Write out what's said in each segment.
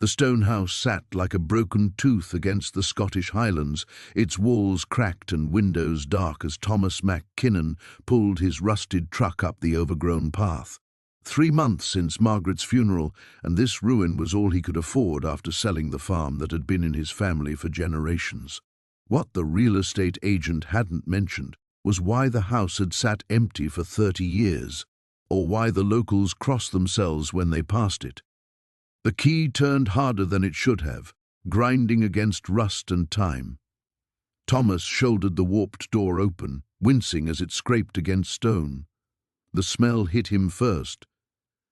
The stone house sat like a broken tooth against the Scottish Highlands, its walls cracked and windows dark as Thomas MacKinnon pulled his rusted truck up the overgrown path. 3 months since Margaret's funeral, and this ruin was all he could afford after selling the farm that had been in his family for generations. What the real estate agent hadn't mentioned was why the house had sat empty for 30 years, or why the locals crossed themselves when they passed it. The key turned harder than it should have, grinding against rust and time. Thomas shouldered the warped door open, wincing as it scraped against stone. The smell hit him first.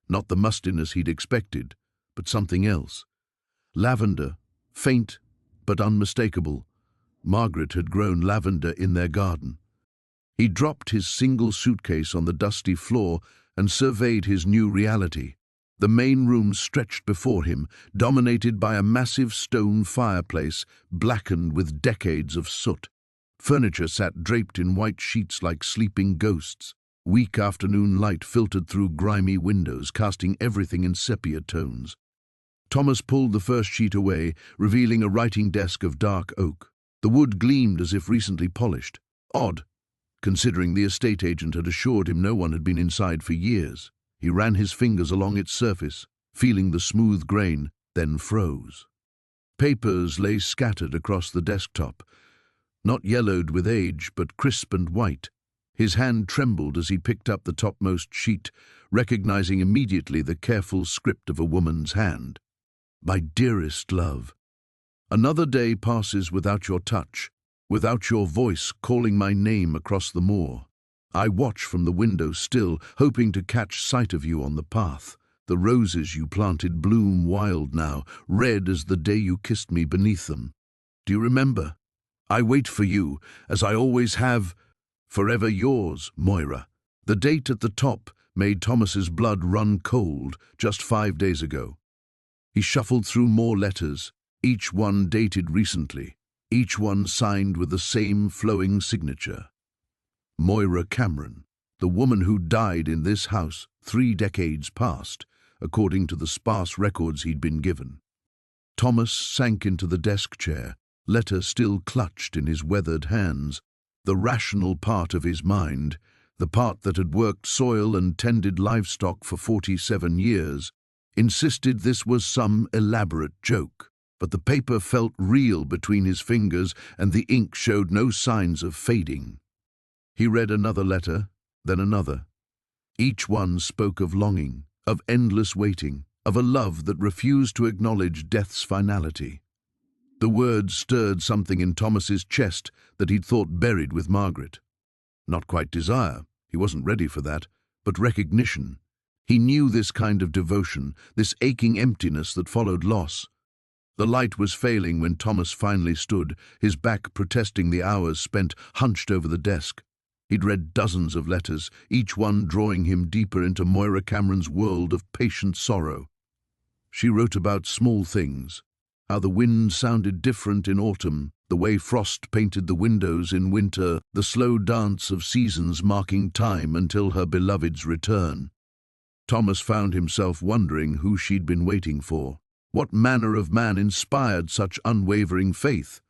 Not the mustiness he'd expected, but something else. Lavender, faint but unmistakable. Margaret had grown lavender in their garden. He dropped his single suitcase on the dusty floor and surveyed his new reality. The main room stretched before him, dominated by a massive stone fireplace, blackened with decades of soot. Furniture sat draped in white sheets like sleeping ghosts. Weak afternoon light filtered through grimy windows, casting everything in sepia tones. Thomas pulled the first sheet away, revealing a writing desk of dark oak. The wood gleamed as if recently polished. Odd, considering the estate agent had assured him no one had been inside for years. He ran his fingers along its surface, feeling the smooth grain, then froze. Papers lay scattered across the desktop, not yellowed with age, but crisp and white. His hand trembled as he picked up the topmost sheet, recognizing immediately the careful script of a woman's hand. My dearest love, another day passes without your touch, without your voice calling my name across the moor. I watch from the window still, hoping to catch sight of you on the path. The roses you planted bloom wild now, red as the day you kissed me beneath them. Do you remember? I wait for you, as I always have. Forever yours, Moira. The date at the top made Thomas's blood run cold just 5 days ago. He shuffled through more letters, each one dated recently, each one signed with the same flowing signature. Moira Cameron, the woman who died in this house 3 decades past, according to the sparse records he'd been given. Thomas sank into the desk chair, letter still clutched in his weathered hands. The rational part of his mind, the part that had worked soil and tended livestock for 47 years, insisted this was some elaborate joke. But the paper felt real between his fingers, and the ink showed no signs of fading. He read another letter, then another. Each one spoke of longing, of endless waiting, of a love that refused to acknowledge death's finality. The words stirred something in Thomas's chest that he'd thought buried with Margaret. Not quite desire, he wasn't ready for that, but recognition. He knew this kind of devotion, this aching emptiness that followed loss. The light was failing when Thomas finally stood, his back protesting the hours spent hunched over the desk. He'd read dozens of letters, each one drawing him deeper into Moira Cameron's world of patient sorrow. She wrote about small things, how the wind sounded different in autumn, the way frost painted the windows in winter, the slow dance of seasons marking time until her beloved's return. Thomas found himself wondering who she'd been waiting for. What manner of man inspired such unwavering faith?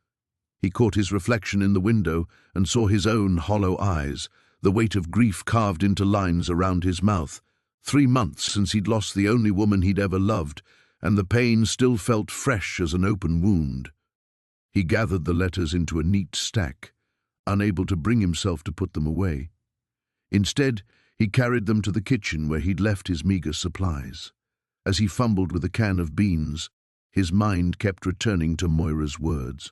He caught his reflection in the window and saw his own hollow eyes, the weight of grief carved into lines around his mouth. 3 months since he'd lost the only woman he'd ever loved, and the pain still felt fresh as an open wound. He gathered the letters into a neat stack, unable to bring himself to put them away. Instead, he carried them to the kitchen where he'd left his meager supplies. As he fumbled with a can of beans, his mind kept returning to Moira's words.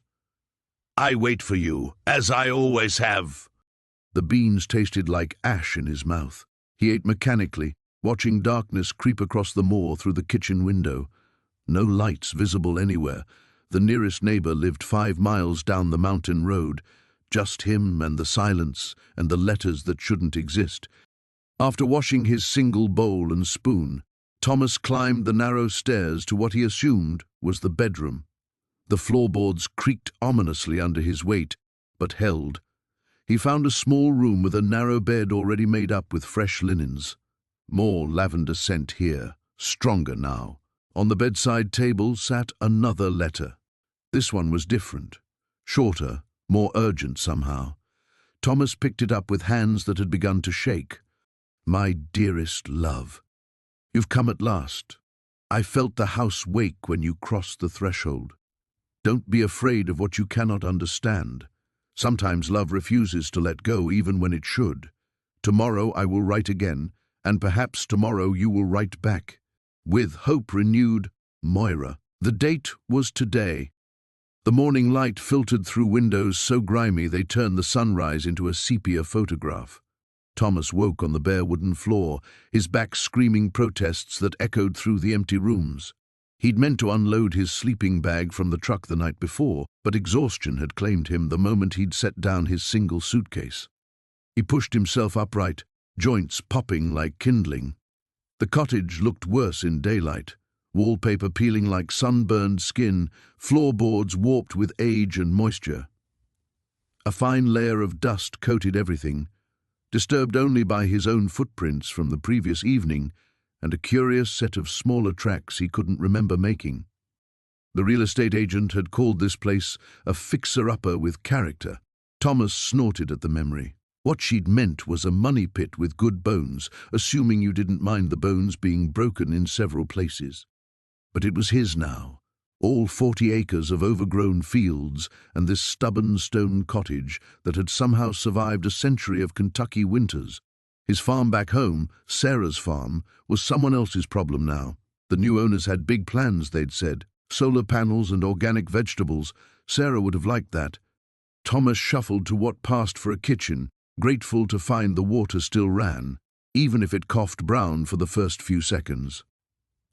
I wait for you, as I always have. The beans tasted like ash in his mouth. He ate mechanically, watching darkness creep across the moor through the kitchen window. No lights visible anywhere. The nearest neighbor lived 5 miles down the mountain road. Just him and the silence and the letters that shouldn't exist. After washing his single bowl and spoon, Thomas climbed the narrow stairs to what he assumed was the bedroom. The floorboards creaked ominously under his weight, but held. He found a small room with a narrow bed already made up with fresh linens. More lavender scent here, stronger now, On the bedside table sat another letter. This one was different, shorter, more urgent somehow. Thomas picked it up with hands that had begun to shake. My dearest love, you've come at last. I felt the house wake when you crossed the threshold. Don't be afraid of what you cannot understand. Sometimes love refuses to let go even when it should. Tomorrow I will write again, and perhaps tomorrow you will write back. With hope renewed, Moira. The date was today. The morning light filtered through windows so grimy they turned the sunrise into a sepia photograph. Thomas woke on the bare wooden floor, his back screaming protests that echoed through the empty rooms. He'd meant to unload his sleeping bag from the truck the night before, but exhaustion had claimed him the moment he'd set down his single suitcase. He pushed himself upright, joints popping like kindling. The cottage looked worse in daylight, wallpaper peeling like sunburned skin, floorboards warped with age and moisture. A fine layer of dust coated everything, disturbed only by his own footprints from the previous evening and a curious set of smaller tracks he couldn't remember making. The real estate agent had called this place a fixer-upper with character. Thomas snorted at the memory. What she'd meant was a money pit with good bones, assuming you didn't mind the bones being broken in several places. But it was his now, all 40 acres of overgrown fields and this stubborn stone cottage that had somehow survived a century of Kentucky winters. His farm back home, Sarah's farm, was someone else's problem now. The new owners had big plans, they'd said. Solar panels and organic vegetables. Sarah would have liked that. Thomas shuffled to what passed for a kitchen, grateful to find the water still ran, even if it coughed brown for the first few seconds.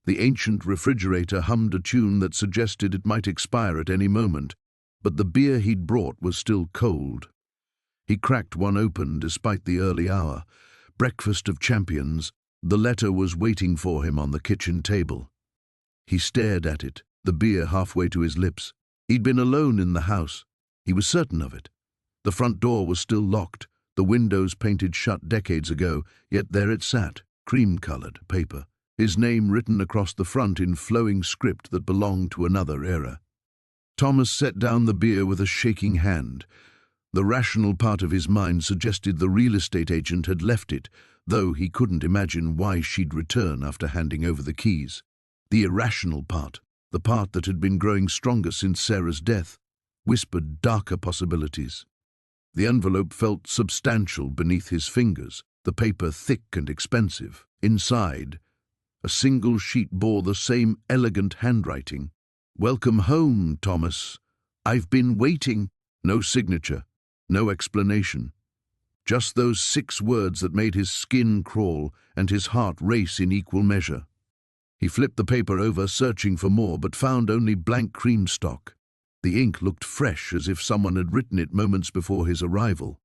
The ancient refrigerator hummed a tune that suggested it might expire at any moment, but the beer he'd brought was still cold. He cracked one open despite the early hour. Breakfast of champions. The letter was waiting for him on the kitchen table. He stared at it, the beer halfway to his lips. He'd been alone in the house. He was certain of it. The front door was still locked, the windows painted shut decades ago, yet there it sat, cream-colored paper, his name written across the front in flowing script that belonged to another era. Thomas set down the beer with a shaking hand. The rational part of his mind suggested the real estate agent had left it, though he couldn't imagine why she'd return after handing over the keys. The irrational part, the part that had been growing stronger since Sarah's death, whispered darker possibilities. The envelope felt substantial beneath his fingers, the paper thick and expensive. Inside, a single sheet bore the same elegant handwriting. "Welcome home, Thomas. I've been waiting." No signature, no explanation. Just those 6 words that made his skin crawl and his heart race in equal measure. He flipped the paper over, searching for more, but found only blank cream stock. The ink looked fresh, as if someone had written it moments before his arrival.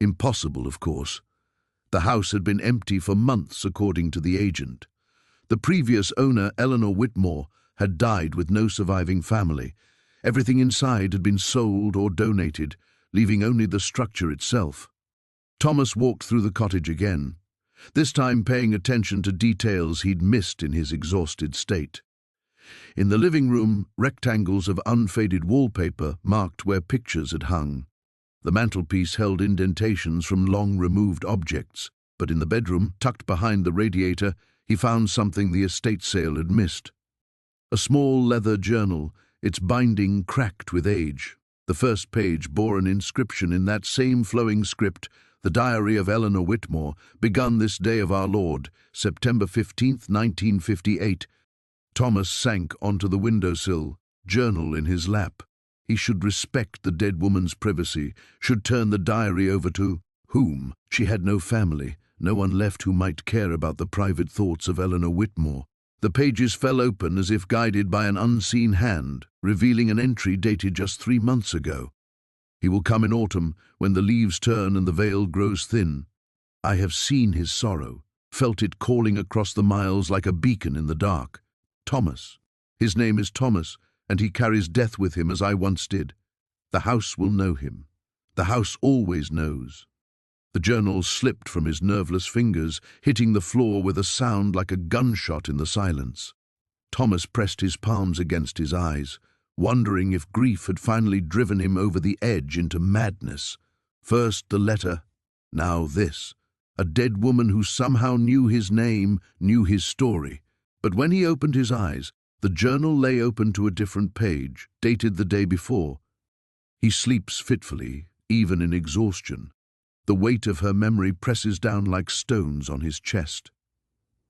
Impossible, of course. The house had been empty for months, according to the agent. The previous owner, Eleanor Whitmore, had died with no surviving family. Everything inside had been sold or donated, leaving only the structure itself. Thomas walked through the cottage again, this time paying attention to details he'd missed in his exhausted state. In the living room, rectangles of unfaded wallpaper marked where pictures had hung. The mantelpiece held indentations from long-removed objects, but in the bedroom, tucked behind the radiator, he found something the estate sale had missed. A small leather journal, its binding cracked with age. The first page bore an inscription in that same flowing script, "The Diary of Eleanor Whitmore, begun this day of our Lord, September 15th, 1958. Thomas sank onto the windowsill, journal in his lap. He should respect the dead woman's privacy, should turn the diary over to whom? She had no family, no one left who might care about the private thoughts of Eleanor Whitmore. The pages fell open as if guided by an unseen hand, revealing an entry dated just 3 months ago. He will come in autumn, when the leaves turn and the veil grows thin. I have seen his sorrow, felt it calling across the miles like a beacon in the dark. Thomas. His name is Thomas, and he carries death with him as I once did. The house will know him. The house always knows. The journal slipped from his nerveless fingers, hitting the floor with a sound like a gunshot in the silence. Thomas pressed his palms against his eyes, wondering if grief had finally driven him over the edge into madness. First the letter, now this. A dead woman who somehow knew his name, knew his story. But when he opened his eyes, the journal lay open to a different page, dated the day before. He sleeps fitfully, even in exhaustion. The weight of her memory presses down like stones on his chest.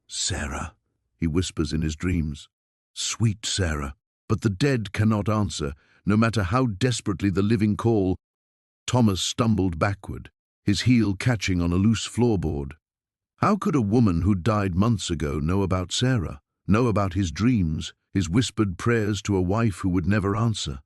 "Sarah," he whispers in his dreams. "Sweet Sarah." But the dead cannot answer, no matter how desperately the living call. Thomas stumbled backward, his heel catching on a loose floorboard. How could a woman who died months ago know about Sarah, know about his dreams, his whispered prayers to a wife who would never answer?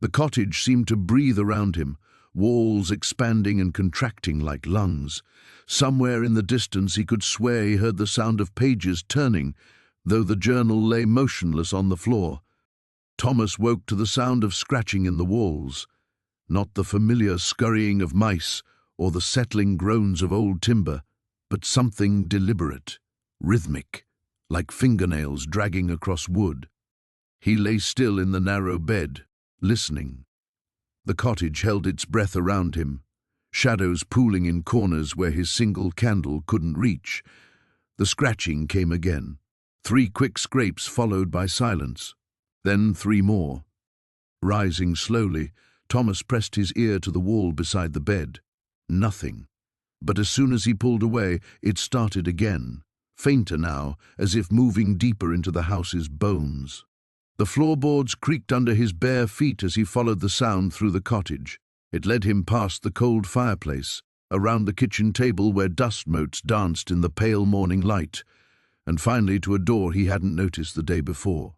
The cottage seemed to breathe around him, walls expanding and contracting like lungs. Somewhere in the distance he could swear he heard the sound of pages turning, though the journal lay motionless on the floor. Thomas woke to the sound of scratching in the walls, not the familiar scurrying of mice or the settling groans of old timber, but something deliberate, rhythmic, like fingernails dragging across wood. He lay still in the narrow bed, listening. The cottage held its breath around him, shadows pooling in corners where his single candle couldn't reach. The scratching came again, 3 quick scrapes followed by silence, then 3 more. Rising slowly, Thomas pressed his ear to the wall beside the bed. Nothing. But as soon as he pulled away, it started again, fainter now, as if moving deeper into the house's bones. The floorboards creaked under his bare feet as he followed the sound through the cottage. It led him past the cold fireplace, around the kitchen table where dust motes danced in the pale morning light, and finally to a door he hadn't noticed the day before.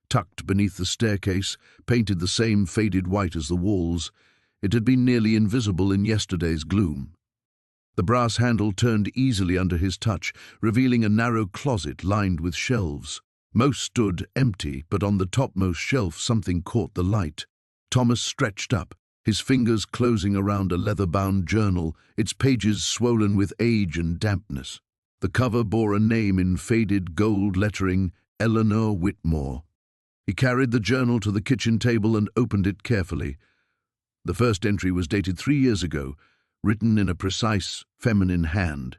Tucked beneath the staircase, painted the same faded white as the walls, it had been nearly invisible in yesterday's gloom. The brass handle turned easily under his touch, revealing a narrow closet lined with shelves. Most stood empty, but on the topmost shelf something caught the light. Thomas stretched up, his fingers closing around a leather-bound journal, its pages swollen with age and dampness. The cover bore a name in faded gold lettering, Eleanor Whitmore. He carried the journal to the kitchen table and opened it carefully. The first entry was dated 3 years ago, written in a precise, feminine hand.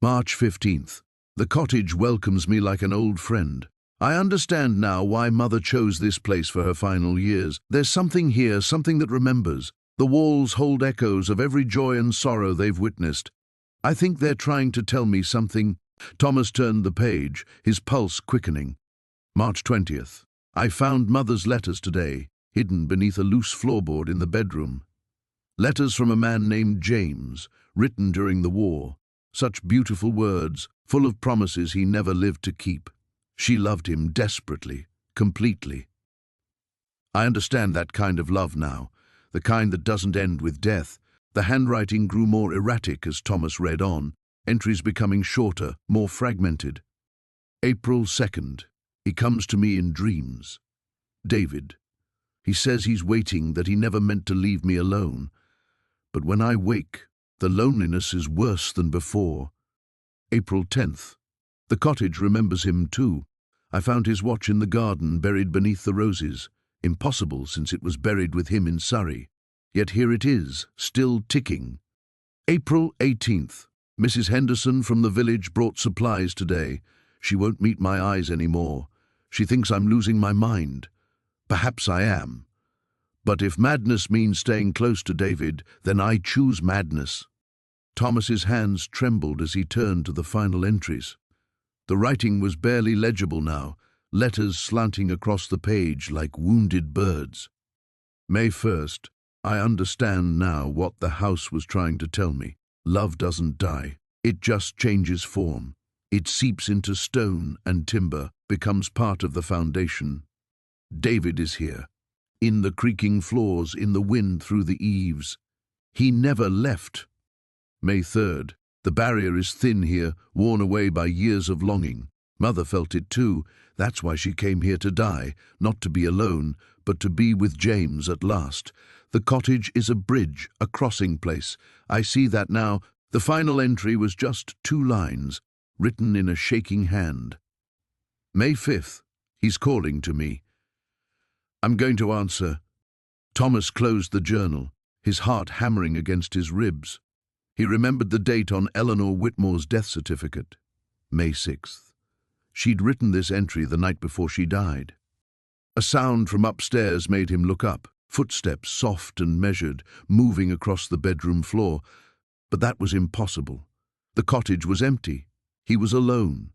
March 15th. The cottage welcomes me like an old friend. I understand now why Mother chose this place for her final years. There's something here, something that remembers. The walls hold echoes of every joy and sorrow they've witnessed. I think they're trying to tell me something. Thomas turned the page, his pulse quickening. March 20th. I found Mother's letters today, hidden beneath a loose floorboard in the bedroom. Letters from a man named James, written during the war. Such beautiful words, full of promises he never lived to keep. She loved him desperately, completely. I understand that kind of love now, the kind that doesn't end with death. The handwriting grew more erratic as Thomas read on, entries becoming shorter, more fragmented. April 2nd. He comes to me in dreams. David. He says he's waiting, that he never meant to leave me alone. But when I wake, the loneliness is worse than before. April 10th. The cottage remembers him too. I found his watch in the garden, buried beneath the roses. Impossible, since it was buried with him in Surrey. Yet here it is, still ticking. April 18th. Mrs. Henderson from the village brought supplies today. She won't meet my eyes anymore. She thinks I'm losing my mind. Perhaps I am. But if madness means staying close to David, then I choose madness. Thomas's hands trembled as he turned to the final entries. The writing was barely legible now, letters slanting across the page like wounded birds. May 1st. I understand now what the house was trying to tell me. Love doesn't die. It just changes form. It seeps into stone and timber, becomes part of the foundation. David is here, in the creaking floors, in the wind through the eaves. He never left. May 3rd. The barrier is thin here, worn away by years of longing. Mother felt it too. That's why she came here to die, not to be alone, but to be with James at last. The cottage is a bridge, a crossing place. I see that now. The final entry was just 2 lines, written in a shaking hand. May 5th. He's calling to me. I'm going to answer. Thomas closed the journal, his heart hammering against his ribs. He remembered the date on Eleanor Whitmore's death certificate, May 6th. She'd written this entry the night before she died. A sound from upstairs made him look up, footsteps soft and measured, moving across the bedroom floor. But that was impossible. The cottage was empty. He was alone.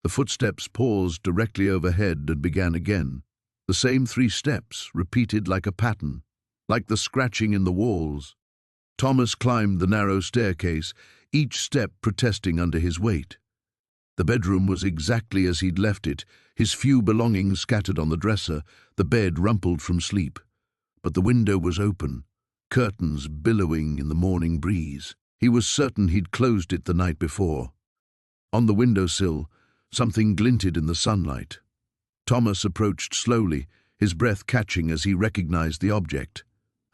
The footsteps paused directly overhead and began again. The same 3 steps, repeated like a pattern, like the scratching in the walls. Thomas climbed the narrow staircase, each step protesting under his weight. The bedroom was exactly as he'd left it, his few belongings scattered on the dresser, the bed rumpled from sleep. But the window was open, curtains billowing in the morning breeze. He was certain he'd closed it the night before. On the windowsill, something glinted in the sunlight. Thomas approached slowly, his breath catching as he recognized the object.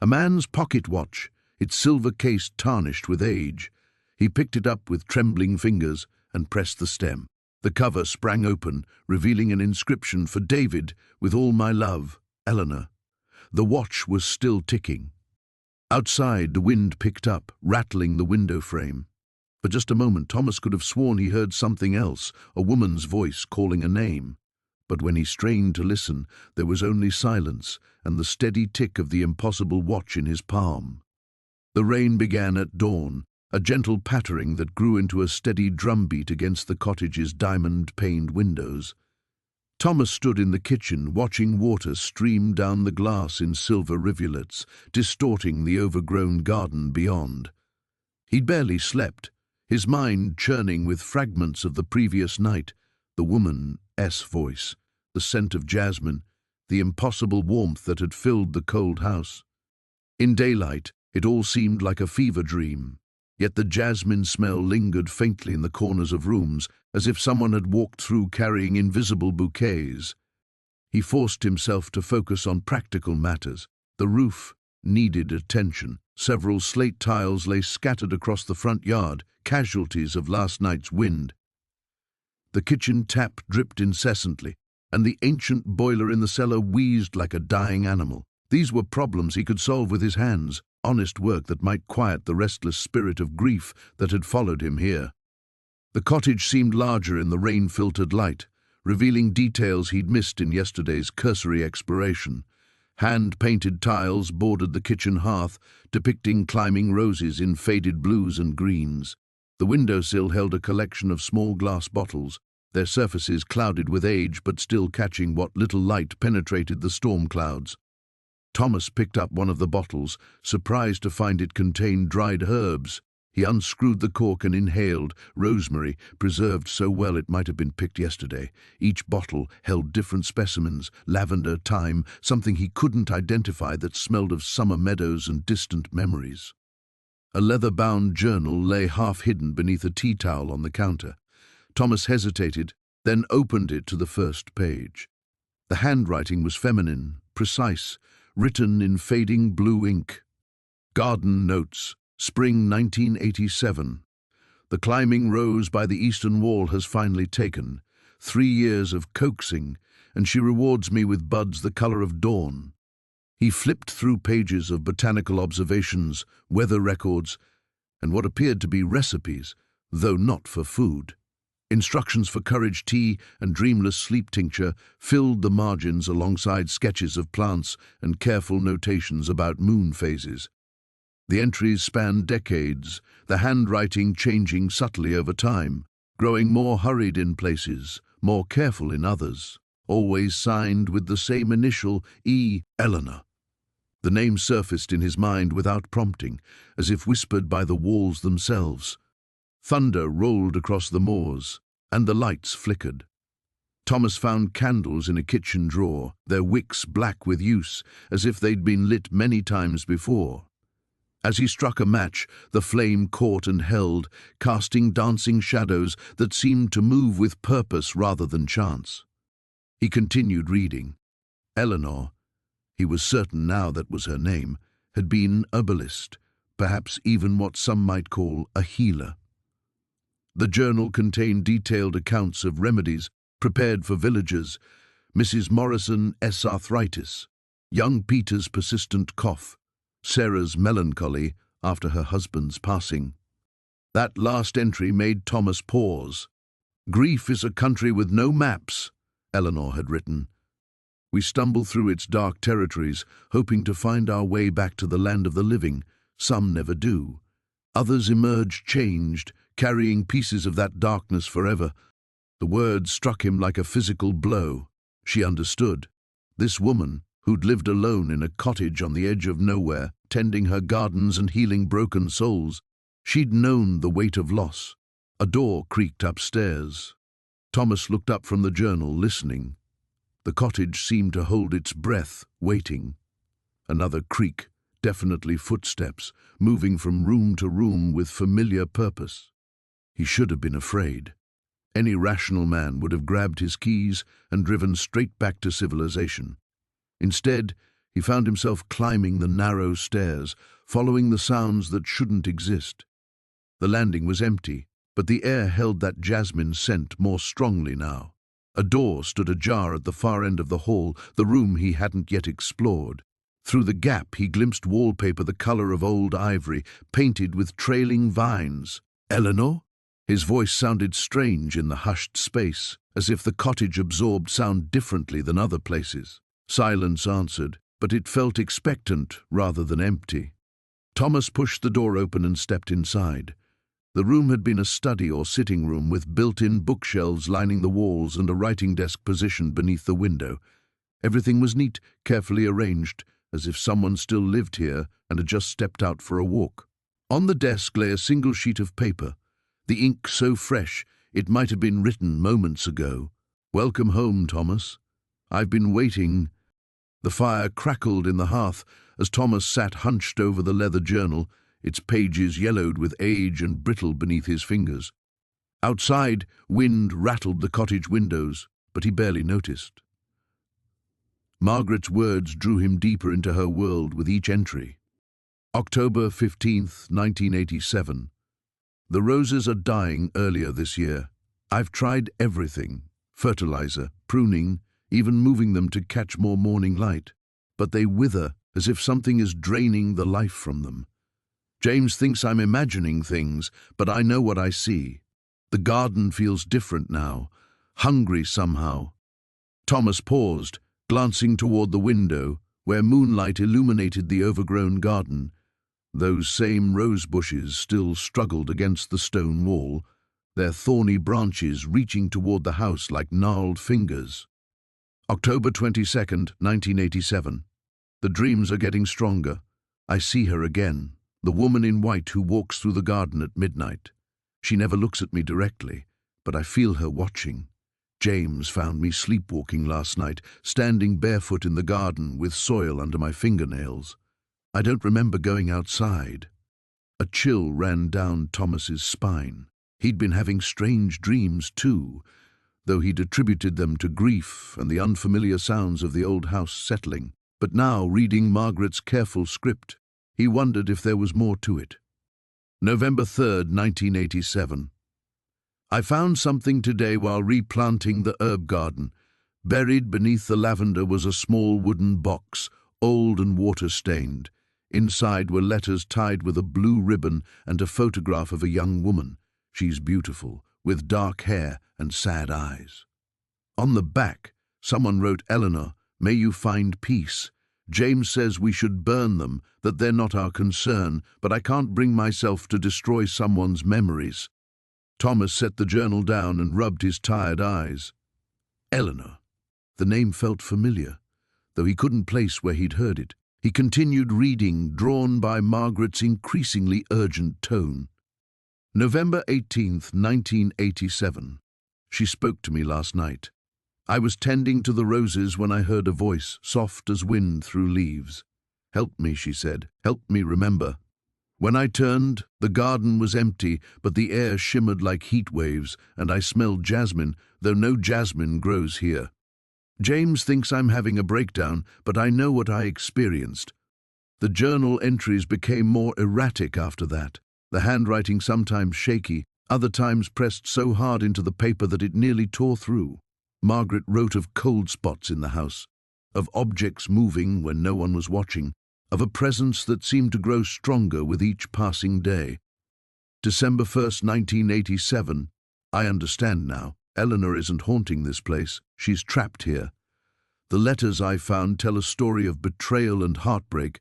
A man's pocket watch, its silver case tarnished with age. He picked it up with trembling fingers and pressed the stem. The cover sprang open, revealing an inscription for David, with all my love, Eleanor. The watch was still ticking. Outside, the wind picked up, rattling the window frame. For just a moment, Thomas could have sworn he heard something else, a woman's voice calling a name. But when he strained to listen, there was only silence and the steady tick of the impossible watch in his palm. The rain began at dawn, a gentle pattering that grew into a steady drumbeat against the cottage's diamond-paned windows. Thomas stood in the kitchen, watching water stream down the glass in silver rivulets, distorting the overgrown garden beyond. He'd barely slept, his mind churning with fragments of the previous night, the woman's voice, the scent of jasmine, the impossible warmth that had filled the cold house. In daylight, it all seemed like a fever dream, yet the jasmine smell lingered faintly in the corners of rooms, as if someone had walked through carrying invisible bouquets. He forced himself to focus on practical matters. The roof needed attention. Several slate tiles lay scattered across the front yard, casualties of last night's wind. The kitchen tap dripped incessantly, and the ancient boiler in the cellar wheezed like a dying animal. These were problems he could solve with his hands, honest work that might quiet the restless spirit of grief that had followed him here. The cottage seemed larger in the rain-filtered light, revealing details he'd missed in yesterday's cursory exploration. Hand-painted tiles bordered the kitchen hearth, depicting climbing roses in faded blues and greens. The windowsill held a collection of small glass bottles, their surfaces clouded with age but still catching what little light penetrated the storm clouds. Thomas picked up one of the bottles, surprised to find it contained dried herbs. He unscrewed the cork and inhaled rosemary, preserved so well it might have been picked yesterday. Each bottle held different specimens, lavender, thyme, something he couldn't identify that smelled of summer meadows and distant memories. A leather-bound journal lay half-hidden beneath a tea towel on the counter. Thomas hesitated, then opened it to the first page. The handwriting was feminine, precise, written in fading blue ink. Garden Notes, Spring 1987. The climbing rose by the eastern wall has finally taken. 3 years of coaxing, and she rewards me with buds the color of dawn. He flipped through pages of botanical observations, weather records, and what appeared to be recipes, though not for food. Instructions for courage tea and dreamless sleep tincture filled the margins alongside sketches of plants and careful notations about moon phases. The entries spanned decades, the handwriting changing subtly over time, growing more hurried in places, more careful in others, always signed with the same initial E. Eleanor. The name surfaced in his mind without prompting, as if whispered by the walls themselves. Thunder rolled across the moors, and the lights flickered. Thomas found candles in a kitchen drawer, their wicks black with use, as if they'd been lit many times before. As he struck a match, the flame caught and held, casting dancing shadows that seemed to move with purpose rather than chance. He continued reading. Eleanor, he was certain now that was her name, had been a herbalist, perhaps even what some might call a healer. The journal contained detailed accounts of remedies, Prepared for villagers, Mrs. Morrison's arthritis, young Peter's persistent cough, Sarah's melancholy after her husband's passing. That last entry made Thomas pause. "Grief is a country with no maps," Eleanor had written. "We stumble through its dark territories, hoping to find our way back to the land of the living. Some never do. Others emerge changed, carrying pieces of that darkness forever." The words struck him like a physical blow. She understood. This woman, who'd lived alone in a cottage on the edge of nowhere, tending her gardens and healing broken souls, she'd known the weight of loss. A door creaked upstairs. Thomas looked up from the journal, listening. The cottage seemed to hold its breath, waiting. Another creak, definitely footsteps, moving from room to room with familiar purpose. He should have been afraid. Any rational man would have grabbed his keys and driven straight back to civilization. Instead, he found himself climbing the narrow stairs, following the sounds that shouldn't exist. The landing was empty, but the air held that jasmine scent more strongly now. A door stood ajar at the far end of the hall, the room he hadn't yet explored. Through the gap he glimpsed wallpaper the color of old ivory, painted with trailing vines. "Eleanor?" His voice sounded strange in the hushed space, as if the cottage absorbed sound differently than other places. Silence answered, but it felt expectant rather than empty. Thomas pushed the door open and stepped inside. The room had been a study or sitting room with built-in bookshelves lining the walls and a writing desk positioned beneath the window. Everything was neat, carefully arranged, as if someone still lived here and had just stepped out for a walk. On the desk lay a single sheet of paper, the ink so fresh it might have been written moments ago. "Welcome home, Thomas. I've been waiting." The fire crackled in the hearth as Thomas sat hunched over the leather journal, its pages yellowed with age and brittle beneath his fingers. Outside, wind rattled the cottage windows, but he barely noticed. Margaret's words drew him deeper into her world with each entry. October 15th, 1987. "The roses are dying earlier this year. I've tried everything, fertilizer, pruning, even moving them to catch more morning light. But they wither as if something is draining the life from them. James thinks I'm imagining things, but I know what I see. The garden feels different now, hungry somehow." Thomas paused, glancing toward the window, where moonlight illuminated the overgrown garden. Those same rose bushes still struggled against the stone wall, their thorny branches reaching toward the house like gnarled fingers. October 22nd, 1987. "The dreams are getting stronger. I see her again, the woman in white who walks through the garden at midnight. She never looks at me directly, but I feel her watching. James found me sleepwalking last night, standing barefoot in the garden with soil under my fingernails. I don't remember going outside." A chill ran down Thomas's spine. He'd been having strange dreams too, though he'd attributed them to grief and the unfamiliar sounds of the old house settling. But now, reading Margaret's careful script, he wondered if there was more to it. November 3rd, 1987. "I found something today while replanting the herb garden. Buried beneath the lavender was a small wooden box, old and water-stained. Inside were letters tied with a blue ribbon and a photograph of a young woman. She's beautiful, with dark hair and sad eyes. On the back, someone wrote, 'Eleanor, may you find peace. James says we should burn them, that they're not our concern, but I can't bring myself to destroy someone's memories.'" Thomas set the journal down and rubbed his tired eyes. Eleanor. The name felt familiar, though he couldn't place where he'd heard it. He continued reading, drawn by Margaret's increasingly urgent tone. November 18th, 1987. "She spoke to me last night. I was tending to the roses when I heard a voice, soft as wind through leaves. 'Help me,' she said, 'help me remember.' When I turned, the garden was empty, but the air shimmered like heat waves, and I smelled jasmine, though no jasmine grows here. James thinks I'm having a breakdown, but I know what I experienced." The journal entries became more erratic after that, the handwriting sometimes shaky, other times pressed so hard into the paper that it nearly tore through. Margaret wrote of cold spots in the house, of objects moving when no one was watching, of a presence that seemed to grow stronger with each passing day. December 1st, 1987. I understand now. Eleanor isn't haunting this place. She's trapped here. The letters I found tell a story of betrayal and heartbreak.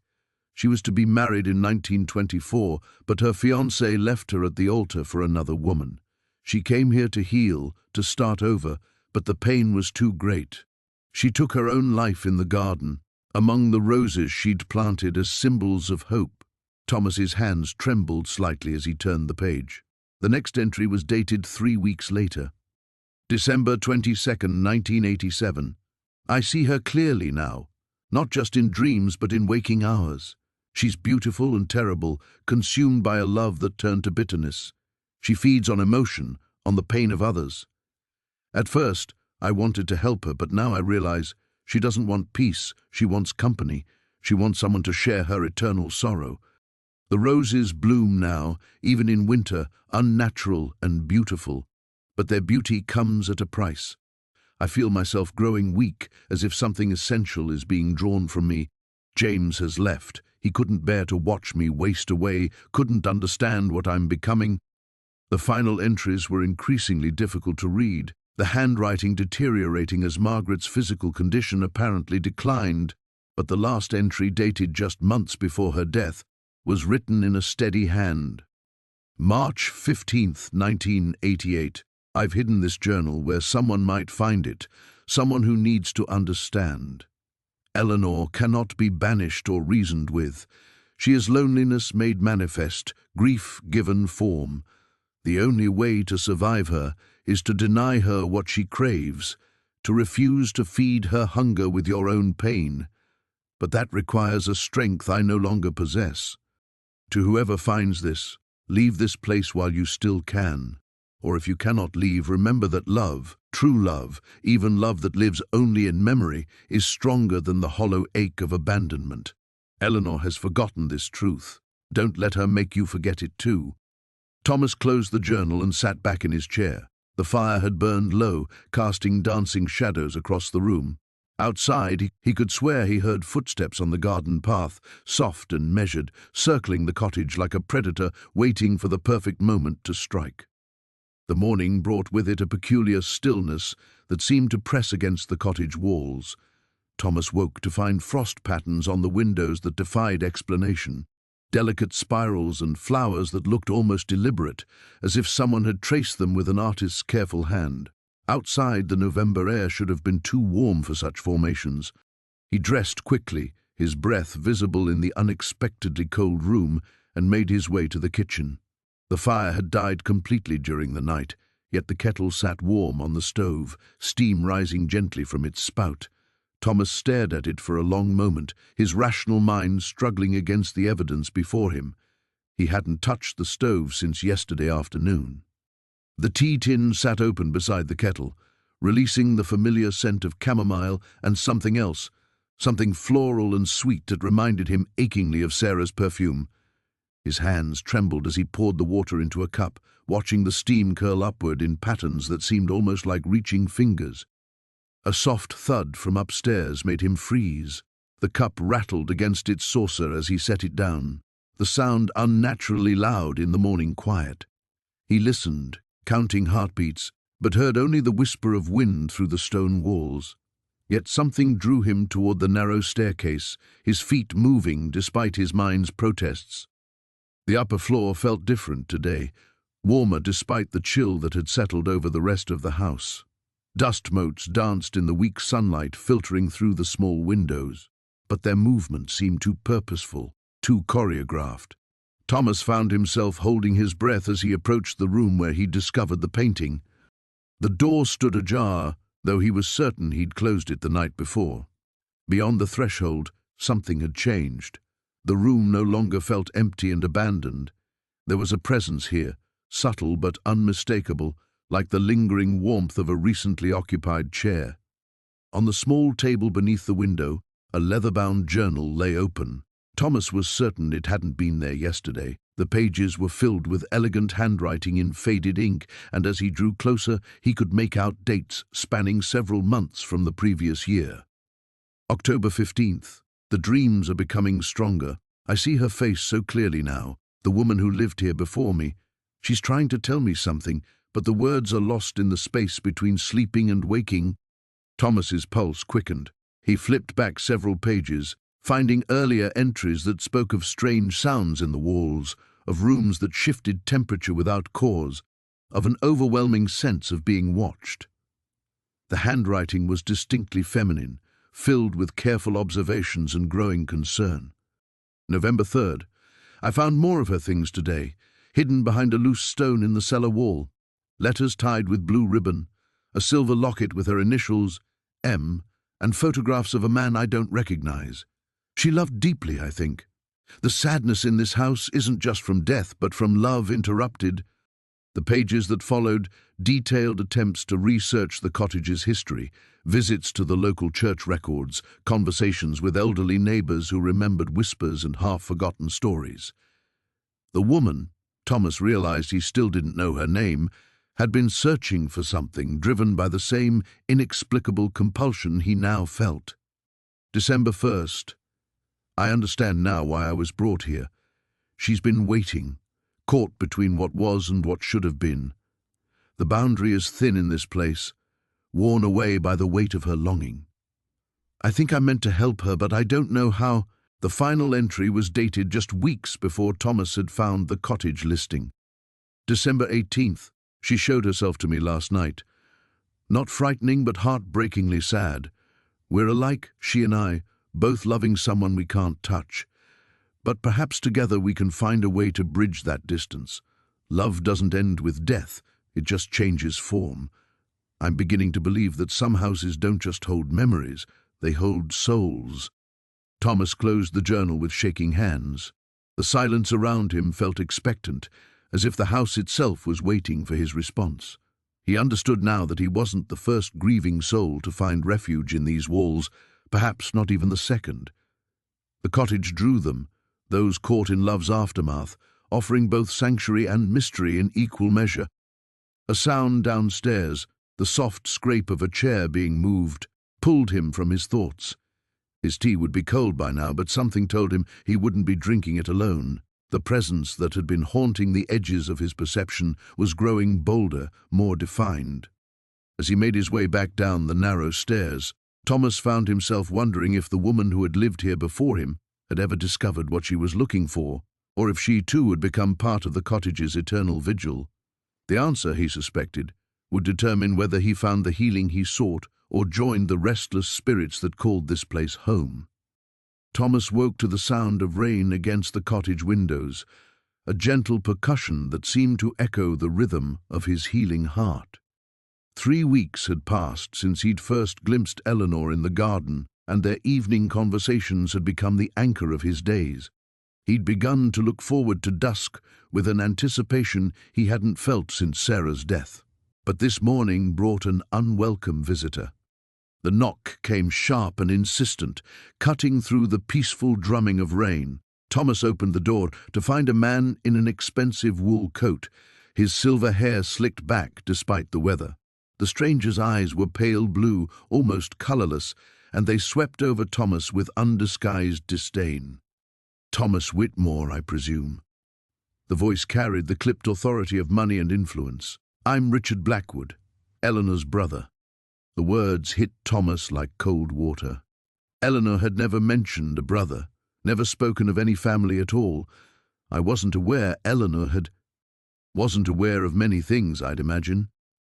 She was to be married in 1924, but her fiancé left her at the altar for another woman. She came here to heal, to start over, but the pain was too great. She took her own life in the garden, among the roses she'd planted as symbols of hope. Thomas's hands trembled slightly as he turned the page. The next entry was dated 3 weeks later. December 22nd, 1987. I see her clearly now, not just in dreams but in waking hours. She's beautiful and terrible, consumed by a love that turned to bitterness. She feeds on emotion, on the pain of others. At first, I wanted to help her, but now I realize she doesn't want peace, she wants company. She wants someone to share her eternal sorrow. The roses bloom now, even in winter, unnatural and beautiful, but their beauty comes at a price. I feel myself growing weak, as if something essential is being drawn from me. James has left. He couldn't bear to watch me waste away, couldn't understand what I'm becoming. The final entries were increasingly difficult to read, the handwriting deteriorating as Margaret's physical condition apparently declined, but the last entry, dated just months before her death, was written in a steady hand. March 15th, 1988. I've hidden this journal where someone might find it, someone who needs to understand. Eleanor cannot be banished or reasoned with. She is loneliness made manifest, grief given form. The only way to survive her is to deny her what she craves, to refuse to feed her hunger with your own pain. But that requires a strength I no longer possess. To whoever finds this, leave this place while you still can. Or if you cannot leave, remember that love, true love, even love that lives only in memory, is stronger than the hollow ache of abandonment. Eleanor has forgotten this truth. Don't let her make you forget it too. Thomas closed the journal and sat back in his chair. The fire had burned low, casting dancing shadows across the room. Outside, he could swear he heard footsteps on the garden path, soft and measured, circling the cottage like a predator waiting for the perfect moment to strike. The morning brought with it a peculiar stillness that seemed to press against the cottage walls. Thomas woke to find frost patterns on the windows that defied explanation, delicate spirals and flowers that looked almost deliberate, as if someone had traced them with an artist's careful hand. Outside, the November air should have been too warm for such formations. He dressed quickly, his breath visible in the unexpectedly cold room, and made his way to the kitchen. The fire had died completely during the night, yet the kettle sat warm on the stove, steam rising gently from its spout. Thomas stared at it for a long moment, his rational mind struggling against the evidence before him. He hadn't touched the stove since yesterday afternoon. The tea tin sat open beside the kettle, releasing the familiar scent of chamomile and something else, something floral and sweet that reminded him achingly of Sarah's perfume. His hands trembled as he poured the water into a cup, watching the steam curl upward in patterns that seemed almost like reaching fingers. A soft thud from upstairs made him freeze. The cup rattled against its saucer as he set it down, the sound unnaturally loud in the morning quiet. He listened, counting heartbeats, but heard only the whisper of wind through the stone walls. Yet something drew him toward the narrow staircase, his feet moving despite his mind's protests. The upper floor felt different today, warmer despite the chill that had settled over the rest of the house. Dust motes danced in the weak sunlight filtering through the small windows, but their movement seemed too purposeful, too choreographed. Thomas found himself holding his breath as he approached the room where he'd discovered the painting. The door stood ajar, though he was certain he'd closed it the night before. Beyond the threshold, something had changed. The room no longer felt empty and abandoned. There was a presence here, subtle but unmistakable, like the lingering warmth of a recently occupied chair. On the small table beneath the window, a leather-bound journal lay open. Thomas was certain it hadn't been there yesterday. The pages were filled with elegant handwriting in faded ink, and as he drew closer, he could make out dates spanning several months from the previous year. October 15th. The dreams are becoming stronger. I see her face so clearly now, the woman who lived here before me. She's trying to tell me something, but the words are lost in the space between sleeping and waking. Thomas's pulse quickened. He flipped back several pages, finding earlier entries that spoke of strange sounds in the walls, of rooms that shifted temperature without cause, of an overwhelming sense of being watched. The handwriting was distinctly feminine, filled with careful observations and growing concern. November 3rd. I found more of her things today, hidden behind a loose stone in the cellar wall. Letters tied with blue ribbon, a silver locket with her initials, M, and photographs of a man I don't recognize. She loved deeply, I think. The sadness in this house isn't just from death, but from love interrupted. The pages that followed detailed attempts to research the cottage's history, visits to the local church records, conversations with elderly neighbors who remembered whispers and half-forgotten stories. The woman, Thomas realized he still didn't know her name, had been searching for something, driven by the same inexplicable compulsion he now felt. December 1st. I understand now why I was brought here. She's been waiting, caught between what was and what should have been. The boundary is thin in this place, worn away by the weight of her longing. I think I meant to help her, but I don't know how. The final entry was dated just weeks before Thomas had found the cottage listing. December 18th. She showed herself to me last night. Not frightening, but heartbreakingly sad. We're alike, she and I, both loving someone we can't touch. But perhaps together we can find a way to bridge that distance. Love doesn't end with death, it just changes form. I'm beginning to believe that some houses don't just hold memories, they hold souls. Thomas closed the journal with shaking hands. The silence around him felt expectant, as if the house itself was waiting for his response. He understood now that he wasn't the first grieving soul to find refuge in these walls, perhaps not even the second. The cottage drew them, those caught in love's aftermath, offering both sanctuary and mystery in equal measure. A sound downstairs, the soft scrape of a chair being moved, pulled him from his thoughts. His tea would be cold by now, but something told him he wouldn't be drinking it alone. The presence that had been haunting the edges of his perception was growing bolder, more defined. As he made his way back down the narrow stairs, Thomas found himself wondering if the woman who had lived here before him had ever discovered what she was looking for, or if she too had become part of the cottage's eternal vigil. The answer, he suspected, would determine whether he found the healing he sought or joined the restless spirits that called this place home. Thomas woke to the sound of rain against the cottage windows, a gentle percussion that seemed to echo the rhythm of his healing heart. 3 weeks had passed since he'd first glimpsed Eleanor in the garden, and their evening conversations had become the anchor of his days. He'd begun to look forward to dusk with an anticipation he hadn't felt since Sarah's death. But this morning brought an unwelcome visitor. The knock came sharp and insistent, cutting through the peaceful drumming of rain. Thomas opened the door to find a man in an expensive wool coat, his silver hair slicked back despite the weather. The stranger's eyes were pale blue, almost colorless, and they swept over Thomas with undisguised disdain. "Thomas Whitmore, I presume." The voice carried the clipped authority of money and influence. "I'm Richard Blackwood, Eleanor's brother." The words hit Thomas like cold water. Eleanor had never mentioned a brother, never spoken of any family at all. I wasn't aware wasn't aware of many things, I'd imagine.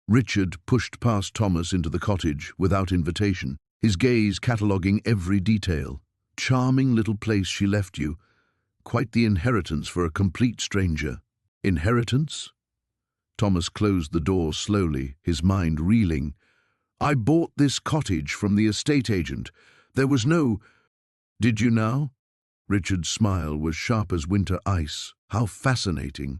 Richard pushed past Thomas into the cottage without invitation, his gaze cataloguing every detail. "Charming little place she left you. Quite the inheritance for a complete stranger." "Inheritance?" Thomas closed the door slowly, his mind reeling. "I bought this cottage from the estate agent. There was no—" "Did you now?" Richard's smile was sharp as winter ice. "How fascinating.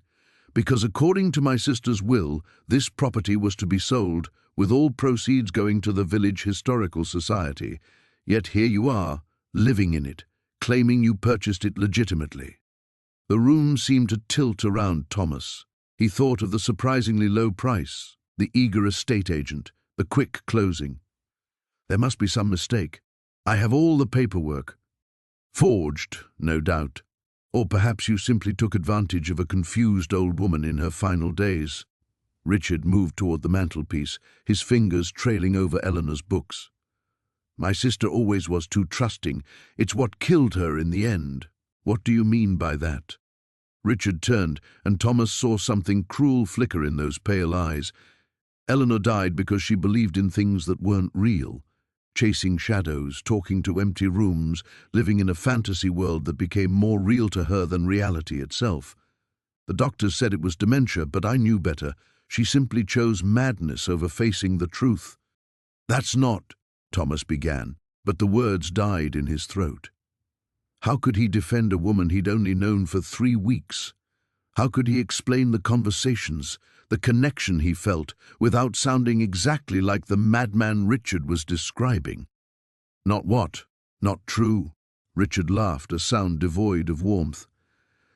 Because according to my sister's will, this property was to be sold, with all proceeds going to the Village Historical Society. Yet here you are, living in it, claiming you purchased it legitimately." The room seemed to tilt around Thomas. He thought of the surprisingly low price, the eager estate agent, the quick closing. There must be some mistake. I have all the paperwork. Forged, no doubt. Or perhaps you simply took advantage of a confused old woman in her final days. Richard moved toward the mantelpiece, his fingers trailing over Eleanor's books. My sister always was too trusting. It's what killed her in the end. What do you mean by that? Richard turned, and Thomas saw something cruel flicker in those pale eyes. Eleanor died because she believed in things that weren't real, chasing shadows, talking to empty rooms, living in a fantasy world that became more real to her than reality itself. The doctors said it was dementia, but I knew better. She simply chose madness over facing the truth. That's not, Thomas began, but the words died in his throat. How could he defend a woman he'd only known for 3 weeks? How could he explain the conversations, the connection he felt, without sounding exactly like the madman Richard was describing? Not what? Not true? Richard laughed, a sound devoid of warmth.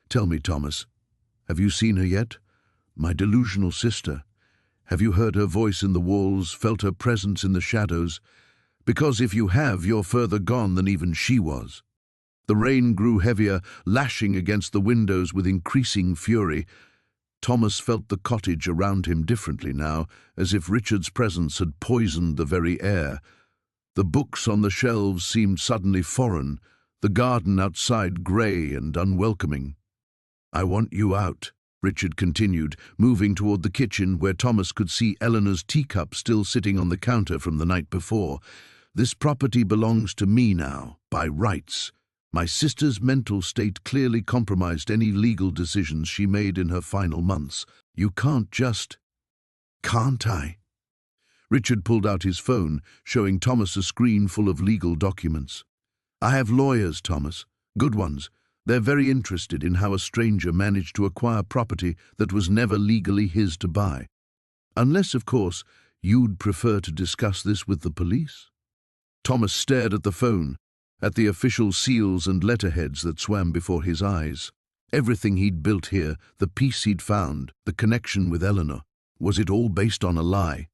Tell me, Thomas, have you seen her yet? My delusional sister. Have you heard her voice in the walls, felt her presence in the shadows? Because if you have, you're further gone than even she was. The rain grew heavier, lashing against the windows with increasing fury. Thomas felt the cottage around him differently now, as if Richard's presence had poisoned the very air. The books on the shelves seemed suddenly foreign, the garden outside grey and unwelcoming. I want you out, Richard continued, moving toward the kitchen where Thomas could see Eleanor's teacup still sitting on the counter from the night before. This property belongs to me now, by rights. My sister's mental state clearly compromised any legal decisions she made in her final months. You can't just... Can't I? Richard pulled out his phone, showing Thomas a screen full of legal documents. I have lawyers, Thomas. Good ones. They're very interested in how a stranger managed to acquire property that was never legally his to buy. Unless, of course, you'd prefer to discuss this with the police? Thomas stared at the phone, at the official seals and letterheads that swam before his eyes. Everything he'd built here, the peace he'd found, the connection with Eleanor, was it all based on a lie?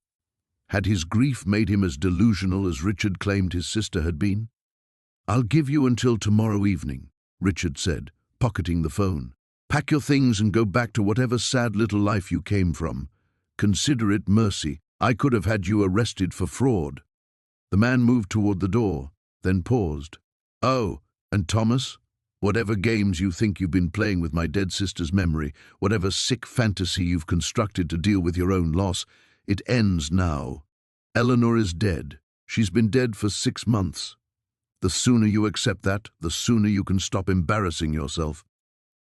Had his grief made him as delusional as Richard claimed his sister had been? I'll give you until tomorrow evening, Richard said, pocketing the phone. Pack your things and go back to whatever sad little life you came from. Consider it mercy. I could have had you arrested for fraud. The man moved toward the door, then paused. Oh, and Thomas? Whatever games you think you've been playing with my dead sister's memory, whatever sick fantasy you've constructed to deal with your own loss, it ends now. Eleanor is dead. She's been dead for 6 months. The sooner you accept that, the sooner you can stop embarrassing yourself.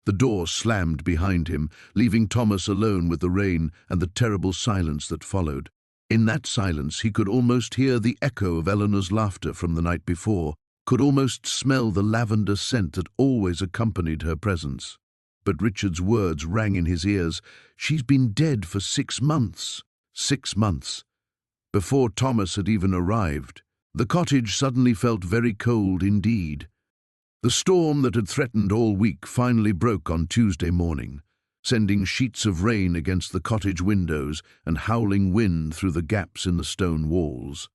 The door slammed behind him, leaving Thomas alone with the rain and the terrible silence that followed. In that silence, he could almost hear the echo of Eleanor's laughter from the night before, could almost smell the lavender scent that always accompanied her presence. But Richard's words rang in his ears. She's been dead for 6 months. 6 months. Before Thomas had even arrived, the cottage suddenly felt very cold indeed. The storm that had threatened all week finally broke on Tuesday morning, sending sheets of rain against the cottage windows and howling wind through the gaps in the stone walls.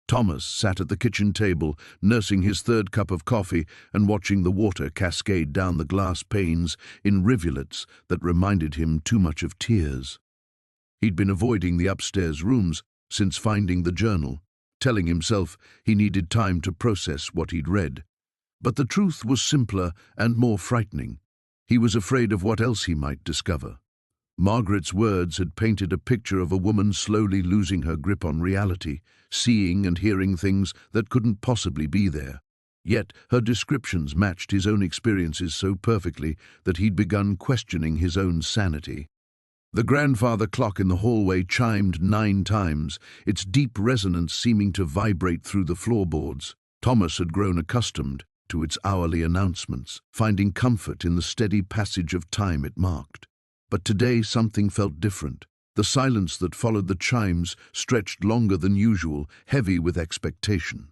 Thomas sat at the kitchen table, nursing his 3rd cup of coffee and watching the water cascade down the glass panes in rivulets that reminded him too much of tears. He'd been avoiding the upstairs rooms since finding the journal, telling himself he needed time to process what he'd read. But the truth was simpler and more frightening. He was afraid of what else he might discover. Margaret's words had painted a picture of a woman slowly losing her grip on reality, seeing and hearing things that couldn't possibly be there. Yet her descriptions matched his own experiences so perfectly that he'd begun questioning his own sanity. The grandfather clock in the hallway chimed 9 times, its deep resonance seeming to vibrate through the floorboards. Thomas had grown accustomed to its hourly announcements, finding comfort in the steady passage of time it marked. But today something felt different. The silence that followed the chimes stretched longer than usual, heavy with expectation.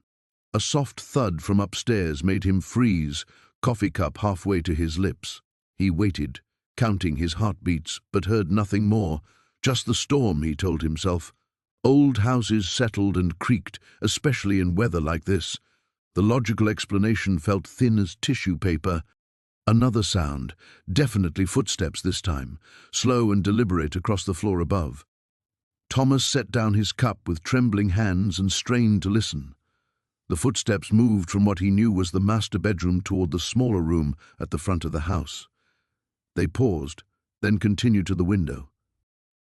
A soft thud from upstairs made him freeze, coffee cup halfway to his lips. He waited, counting his heartbeats, but heard nothing more. Just the storm, he told himself. Old houses settled and creaked, especially in weather like this. The logical explanation felt thin as tissue paper. Another sound, definitely footsteps this time, slow and deliberate across the floor above. Thomas set down his cup with trembling hands and strained to listen. The footsteps moved from what he knew was the master bedroom toward the smaller room at the front of the house. They paused, then continued to the window.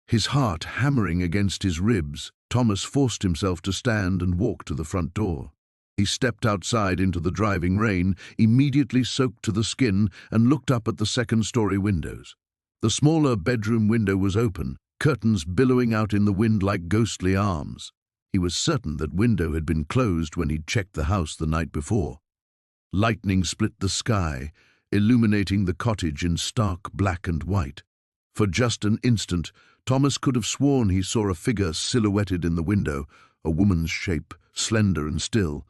His heart hammering against his ribs, Thomas forced himself to stand and walk to the front door. He stepped outside into the driving rain, immediately soaked to the skin, and looked up at the second-story windows. The smaller bedroom window was open, curtains billowing out in the wind like ghostly arms. He was certain that window had been closed when he'd checked the house the night before. Lightning split the sky, illuminating the cottage in stark black and white. For just an instant, Thomas could have sworn he saw a figure silhouetted in the window, a woman's shape, slender and still.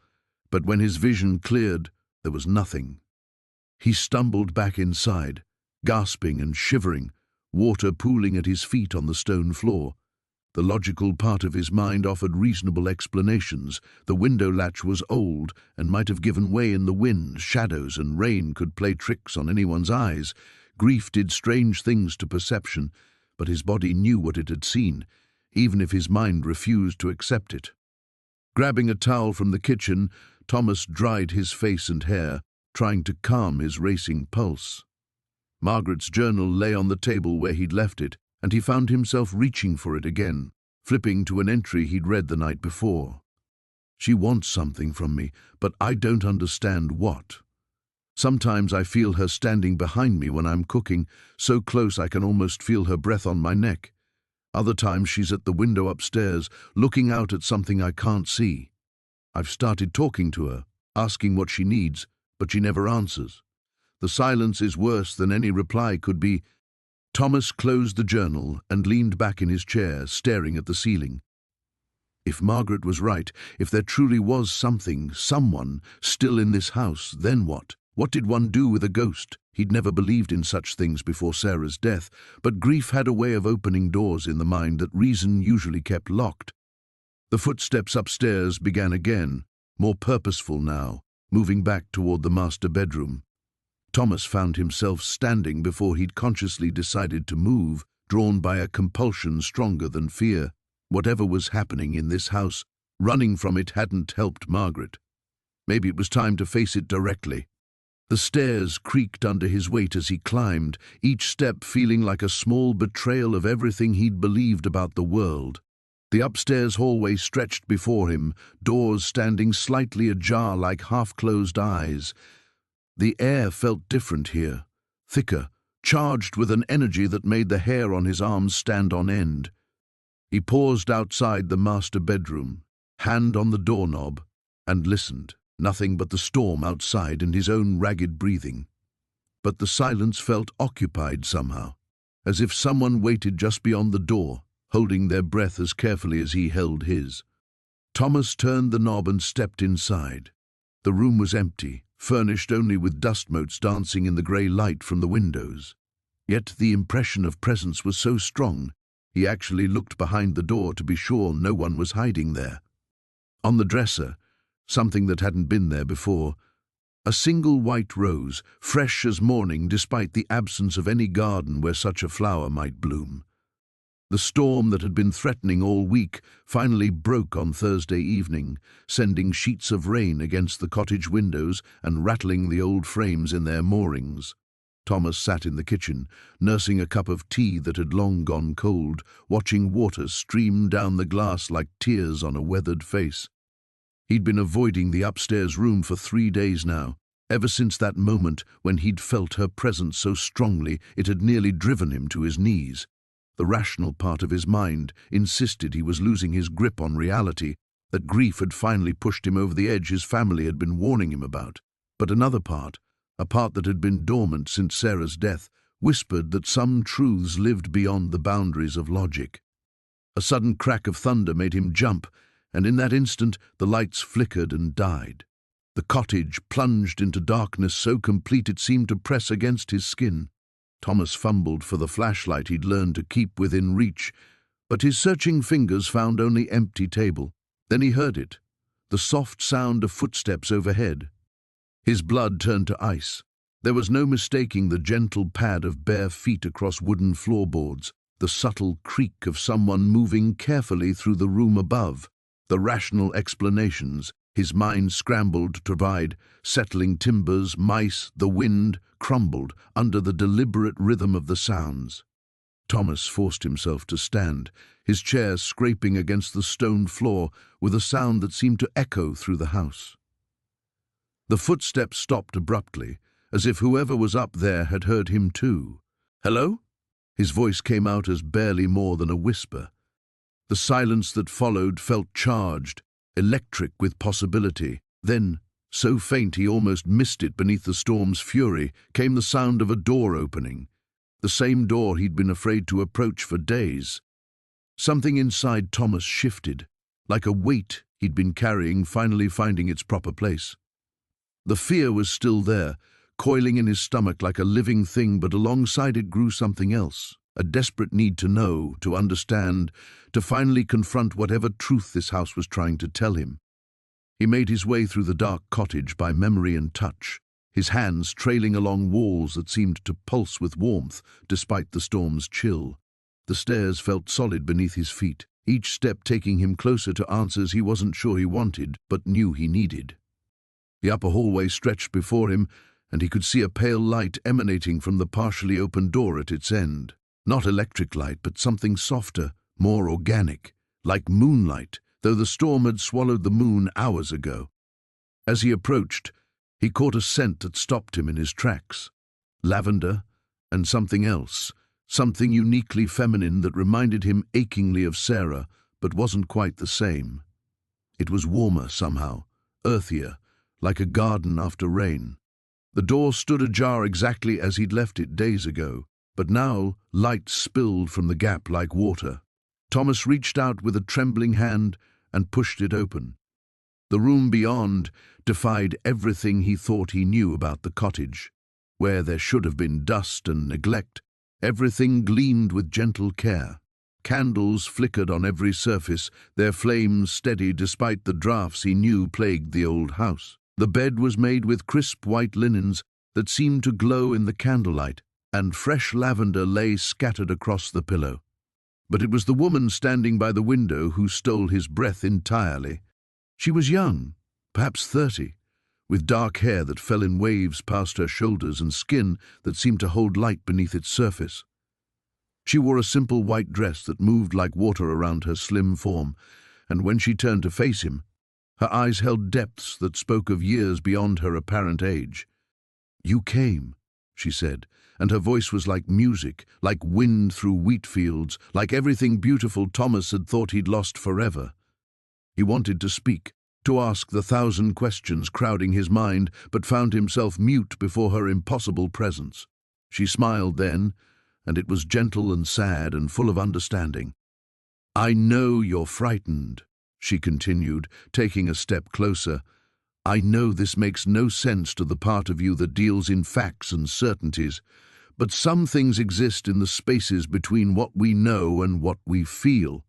But when his vision cleared, there was nothing. He stumbled back inside, gasping and shivering, water pooling at his feet on the stone floor. The logical part of his mind offered reasonable explanations. The window latch was old and might have given way in the wind. Shadows and rain could play tricks on anyone's eyes. Grief did strange things to perception, but his body knew what it had seen, even if his mind refused to accept it. Grabbing a towel from the kitchen, Thomas dried his face and hair, trying to calm his racing pulse. Margaret's journal lay on the table where he'd left it, and he found himself reaching for it again, flipping to an entry he'd read the night before. She wants something from me, but I don't understand what. Sometimes I feel her standing behind me when I'm cooking, so close I can almost feel her breath on my neck. Other times she's at the window upstairs, looking out at something I can't see. I've started talking to her, asking what she needs, but she never answers. The silence is worse than any reply could be. Thomas closed the journal and leaned back in his chair, staring at the ceiling. If Margaret was right, if there truly was something, someone, still in this house, then what? What did one do with a ghost? He'd never believed in such things before Sarah's death, but grief had a way of opening doors in the mind that reason usually kept locked. The footsteps upstairs began again, more purposeful now, moving back toward the master bedroom. Thomas found himself standing before he'd consciously decided to move, drawn by a compulsion stronger than fear. Whatever was happening in this house, running from it hadn't helped Margaret. Maybe it was time to face it directly. The stairs creaked under his weight as he climbed, each step feeling like a small betrayal of everything he'd believed about the world. The upstairs hallway stretched before him, doors standing slightly ajar like half-closed eyes. The air felt different here, thicker, charged with an energy that made the hair on his arms stand on end. He paused outside the master bedroom, hand on the doorknob, and listened. Nothing but the storm outside and his own ragged breathing. But the silence felt occupied somehow, as if someone waited just beyond the door, holding their breath as carefully as he held his. Thomas turned the knob and stepped inside. The room was empty, furnished only with dust motes dancing in the grey light from the windows. Yet the impression of presence was so strong, he actually looked behind the door to be sure no one was hiding there. On the dresser, something that hadn't been there before, a single white rose, fresh as morning despite the absence of any garden where such a flower might bloom. The storm that had been threatening all week finally broke on Thursday evening, sending sheets of rain against the cottage windows and rattling the old frames in their moorings. Thomas sat in the kitchen, nursing a cup of tea that had long gone cold, watching water stream down the glass like tears on a weathered face. He'd been avoiding the upstairs room for 3 days now, ever since that moment when he'd felt her presence so strongly it had nearly driven him to his knees. The rational part of his mind insisted he was losing his grip on reality, that grief had finally pushed him over the edge his family had been warning him about. But another part, a part that had been dormant since Sarah's death, whispered that some truths lived beyond the boundaries of logic. A sudden crack of thunder made him jump, and in that instant the lights flickered and died. The cottage plunged into darkness so complete it seemed to press against his skin. Thomas fumbled for the flashlight he'd learned to keep within reach, but his searching fingers found only empty table. Then he heard it, the soft sound of footsteps overhead. His blood turned to ice. There was no mistaking the gentle pad of bare feet across wooden floorboards, the subtle creak of someone moving carefully through the room above. The rational explanations his mind scrambled to provide, settling timbers, mice, the wind, crumbled under the deliberate rhythm of the sounds. Thomas forced himself to stand, his chair scraping against the stone floor with a sound that seemed to echo through the house. The footsteps stopped abruptly, as if whoever was up there had heard him too. "Hello?" His voice came out as barely more than a whisper. The silence that followed felt charged, electric with possibility. Then, so faint he almost missed it beneath the storm's fury, came the sound of a door opening. The same door he'd been afraid to approach for days. Something inside Thomas shifted, like a weight he'd been carrying finally finding its proper place. The fear was still there, coiling in his stomach like a living thing, but alongside it grew something else, a desperate need to know, to understand, to finally confront whatever truth this house was trying to tell him. He made his way through the dark cottage by memory and touch, his hands trailing along walls that seemed to pulse with warmth despite the storm's chill. The stairs felt solid beneath his feet, each step taking him closer to answers he wasn't sure he wanted, but knew he needed. The upper hallway stretched before him, and he could see a pale light emanating from the partially open door at its end. Not electric light, but something softer, more organic, like moonlight, though the storm had swallowed the moon hours ago. As he approached, he caught a scent that stopped him in his tracks. Lavender and something else, something uniquely feminine that reminded him achingly of Sarah, but wasn't quite the same. It was warmer somehow, earthier, like a garden after rain. The door stood ajar exactly as he'd left it days ago, but now light spilled from the gap like water. Thomas reached out with a trembling hand and pushed it open. The room beyond defied everything he thought he knew about the cottage. Where there should have been dust and neglect, everything gleamed with gentle care. Candles flickered on every surface, their flames steady despite the draughts he knew plagued the old house. The bed was made with crisp white linens that seemed to glow in the candlelight, and fresh lavender lay scattered across the pillow. But it was the woman standing by the window who stole his breath entirely. She was young, perhaps 30, with dark hair that fell in waves past her shoulders and skin that seemed to hold light beneath its surface. She wore a simple white dress that moved like water around her slim form, and when she turned to face him, her eyes held depths that spoke of years beyond her apparent age. "You came," she said, and her voice was like music, like wind through wheat fields, like everything beautiful Thomas had thought he'd lost forever. He wanted to speak, to ask the 1,000 questions crowding his mind, but found himself mute before her impossible presence. She smiled then, and it was gentle and sad and full of understanding. "I know you're frightened," she continued, taking a step closer. "I know this makes no sense to the part of you that deals in facts and certainties, but some things exist in the spaces between what we know and what we feel."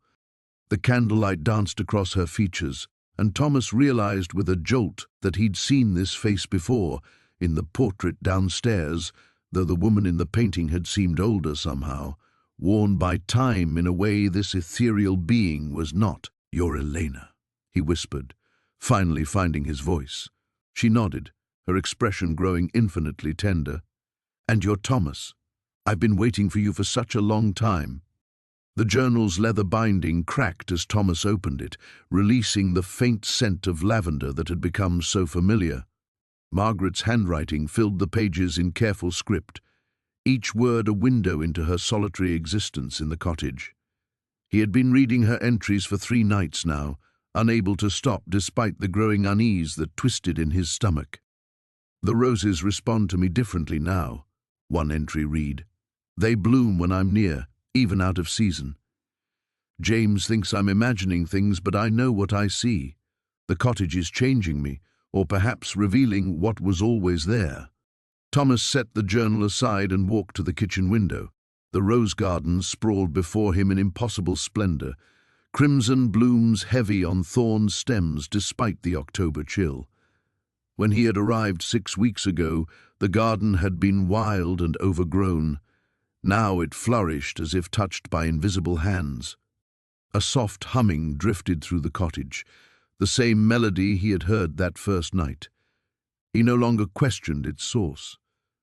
The candlelight danced across her features, and Thomas realized with a jolt that he'd seen this face before, in the portrait downstairs, though the woman in the painting had seemed older somehow, worn by time in a way this ethereal being was not. "You're Elena," he whispered, finally finding his voice. She nodded, her expression growing infinitely tender. "And you're Thomas. I've been waiting for you for such a long time." The journal's leather binding cracked as Thomas opened it, releasing the faint scent of lavender that had become so familiar. Margaret's handwriting filled the pages in careful script, each word a window into her solitary existence in the cottage. He had been reading her entries for 3 nights now, unable to stop despite the growing unease that twisted in his stomach. "The roses respond to me differently now," one entry read. "They bloom when I'm near, even out of season. James thinks I'm imagining things, but I know what I see. The cottage is changing me, or perhaps revealing what was always there." Thomas set the journal aside and walked to the kitchen window. The rose garden sprawled before him in impossible splendor, crimson blooms heavy on thorn stems despite the October chill. When he had arrived 6 weeks ago, the garden had been wild and overgrown. Now it flourished as if touched by invisible hands. A soft humming drifted through the cottage, the same melody he had heard that first night. He no longer questioned its source.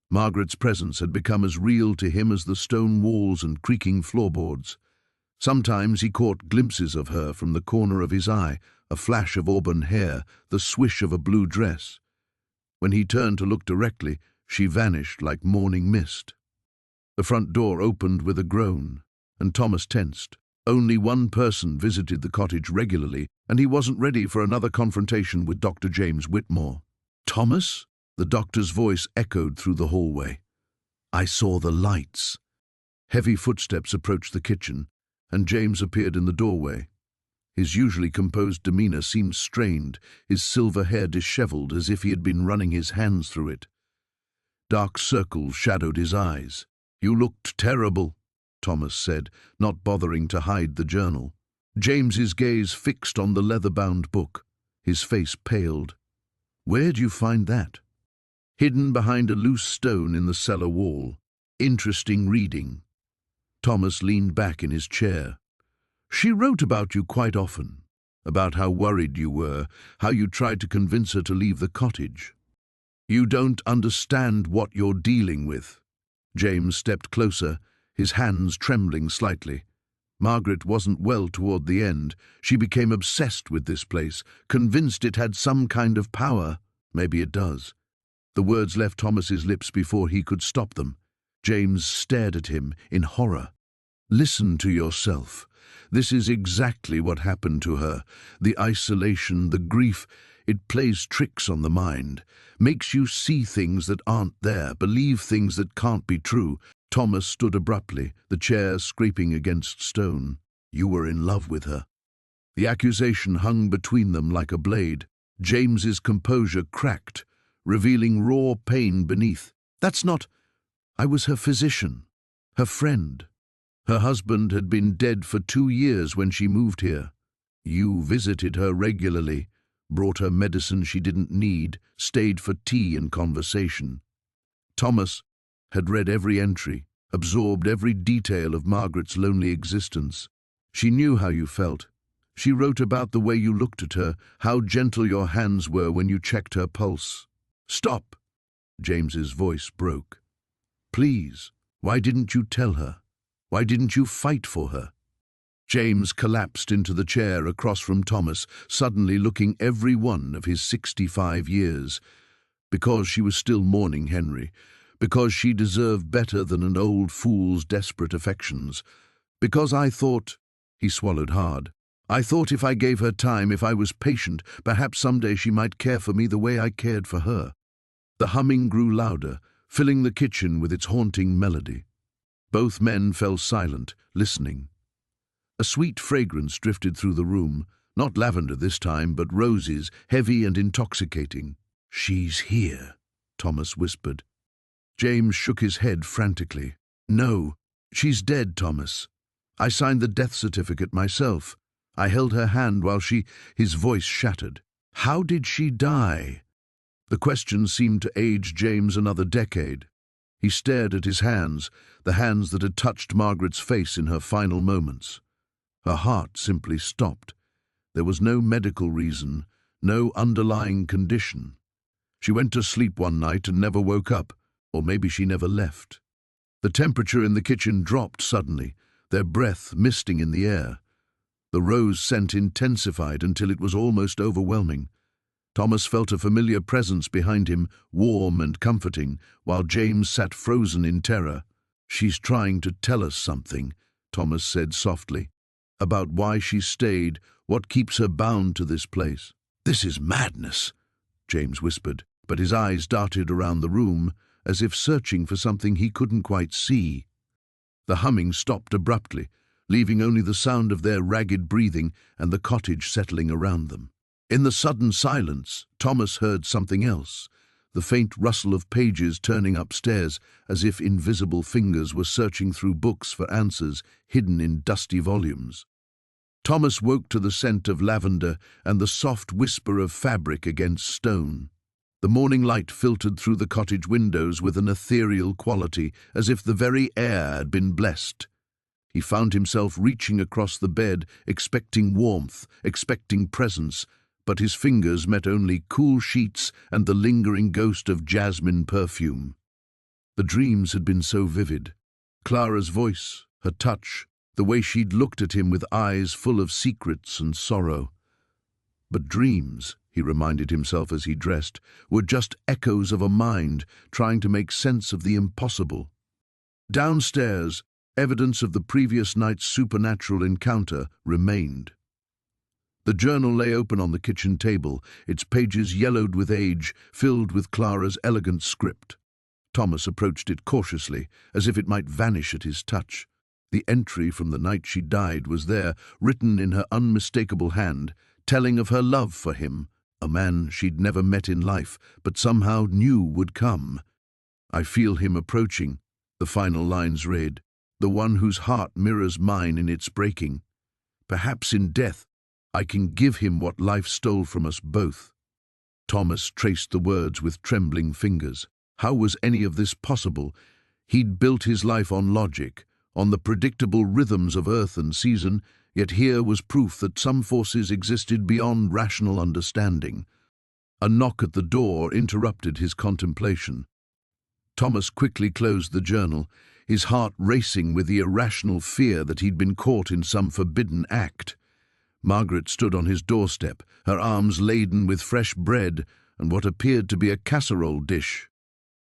Margaret's presence had become as real to him as the stone walls and creaking floorboards. Sometimes he caught glimpses of her from the corner of his eye, a flash of auburn hair, the swish of a blue dress. When he turned to look directly, she vanished like morning mist. The front door opened with a groan, and Thomas tensed. Only one person visited the cottage regularly, and he wasn't ready for another confrontation with Dr. James Whitmore. "Thomas?" The doctor's voice echoed through the hallway. "I saw the lights." Heavy footsteps approached the kitchen, and James appeared in the doorway. His usually composed demeanor seemed strained, his silver hair disheveled as if he had been running his hands through it. Dark circles shadowed his eyes. "You looked terrible," Thomas said, not bothering to hide the journal. James's gaze fixed on the leather-bound book. His face paled. "Where'd you find that?" "Hidden behind a loose stone in the cellar wall. Interesting reading." Thomas leaned back in his chair. "She wrote about you quite often, about how worried you were, how you tried to convince her to leave the cottage. You don't understand what you're dealing with." James stepped closer, his hands trembling slightly. Margaret wasn't well toward the end. She became obsessed with this place, convinced it had some kind of power. Maybe it does. The words left Thomas's lips before he could stop them. James stared at him in horror. "Listen to yourself. This is exactly what happened to her. The isolation, the grief, it plays tricks on the mind, makes you see things that aren't there, believe things that can't be true." Thomas stood abruptly, the chair scraping against stone. "You were in love with her." The accusation hung between them like a blade. James's composure cracked, revealing raw pain beneath. "That's not... I was her physician, her friend. Her husband had been dead for 2 years when she moved here. You visited her regularly, brought her medicine she didn't need, stayed for tea and conversation." Thomas had read every entry, absorbed every detail of Margaret's lonely existence. "She knew how you felt. She wrote about the way you looked at her, how gentle your hands were when you checked her pulse." "Stop!" James's voice broke. "Please, why didn't you tell her? Why didn't you fight for her?" James collapsed into the chair across from Thomas, suddenly looking every one of his 65 years. "Because she was still mourning Henry. Because she deserved better than an old fool's desperate affections. Because I thought..." He swallowed hard. "I thought if I gave her time, if I was patient, perhaps someday she might care for me the way I cared for her." The humming grew louder, filling the kitchen with its haunting melody. Both men fell silent, listening. A sweet fragrance drifted through the room, not lavender this time, but roses, heavy and intoxicating. "She's here," Thomas whispered. James shook his head frantically. "No, she's dead, Thomas. I signed the death certificate myself. I held her hand while she..." His voice shattered. "How did she die?" The question seemed to age James another decade. He stared at his hands, the hands that had touched Margaret's face in her final moments. Her heart simply stopped. There was no medical reason, no underlying condition. She went to sleep one night and never woke up, or maybe she never left. The temperature in the kitchen dropped suddenly, their breath misting in the air. The rose scent intensified until it was almost overwhelming. Thomas felt a familiar presence behind him, warm and comforting, while James sat frozen in terror. "She's trying to tell us something," Thomas said softly, "about why she stayed, what keeps her bound to this place." "This is madness," James whispered, but his eyes darted around the room, as if searching for something he couldn't quite see. The humming stopped abruptly, leaving only the sound of their ragged breathing and the cottage settling around them. In the sudden silence, Thomas heard something else, the faint rustle of pages turning upstairs as if invisible fingers were searching through books for answers hidden in dusty volumes. Thomas woke to the scent of lavender and the soft whisper of fabric against stone. The morning light filtered through the cottage windows with an ethereal quality, as if the very air had been blessed. He found himself reaching across the bed, expecting warmth, expecting presence, but his fingers met only cool sheets and the lingering ghost of jasmine perfume. The dreams had been so vivid. Clara's voice, her touch, the way she'd looked at him with eyes full of secrets and sorrow. But dreams, he reminded himself as he dressed, were just echoes of a mind trying to make sense of the impossible. Downstairs, evidence of the previous night's supernatural encounter remained. The journal lay open on the kitchen table, its pages yellowed with age, filled with Clara's elegant script. Thomas approached it cautiously, as if it might vanish at his touch. The entry from the night she died was there, written in her unmistakable hand, telling of her love for him, a man she'd never met in life, but somehow knew would come. "I feel him approaching," the final lines read, "the one whose heart mirrors mine in its breaking. Perhaps in death I can give him what life stole from us both." Thomas traced the words with trembling fingers. How was any of this possible? He'd built his life on logic, on the predictable rhythms of earth and season, yet here was proof that some forces existed beyond rational understanding. A knock at the door interrupted his contemplation. Thomas quickly closed the journal, his heart racing with the irrational fear that he'd been caught in some forbidden act. Margaret stood on his doorstep, her arms laden with fresh bread and what appeared to be a casserole dish.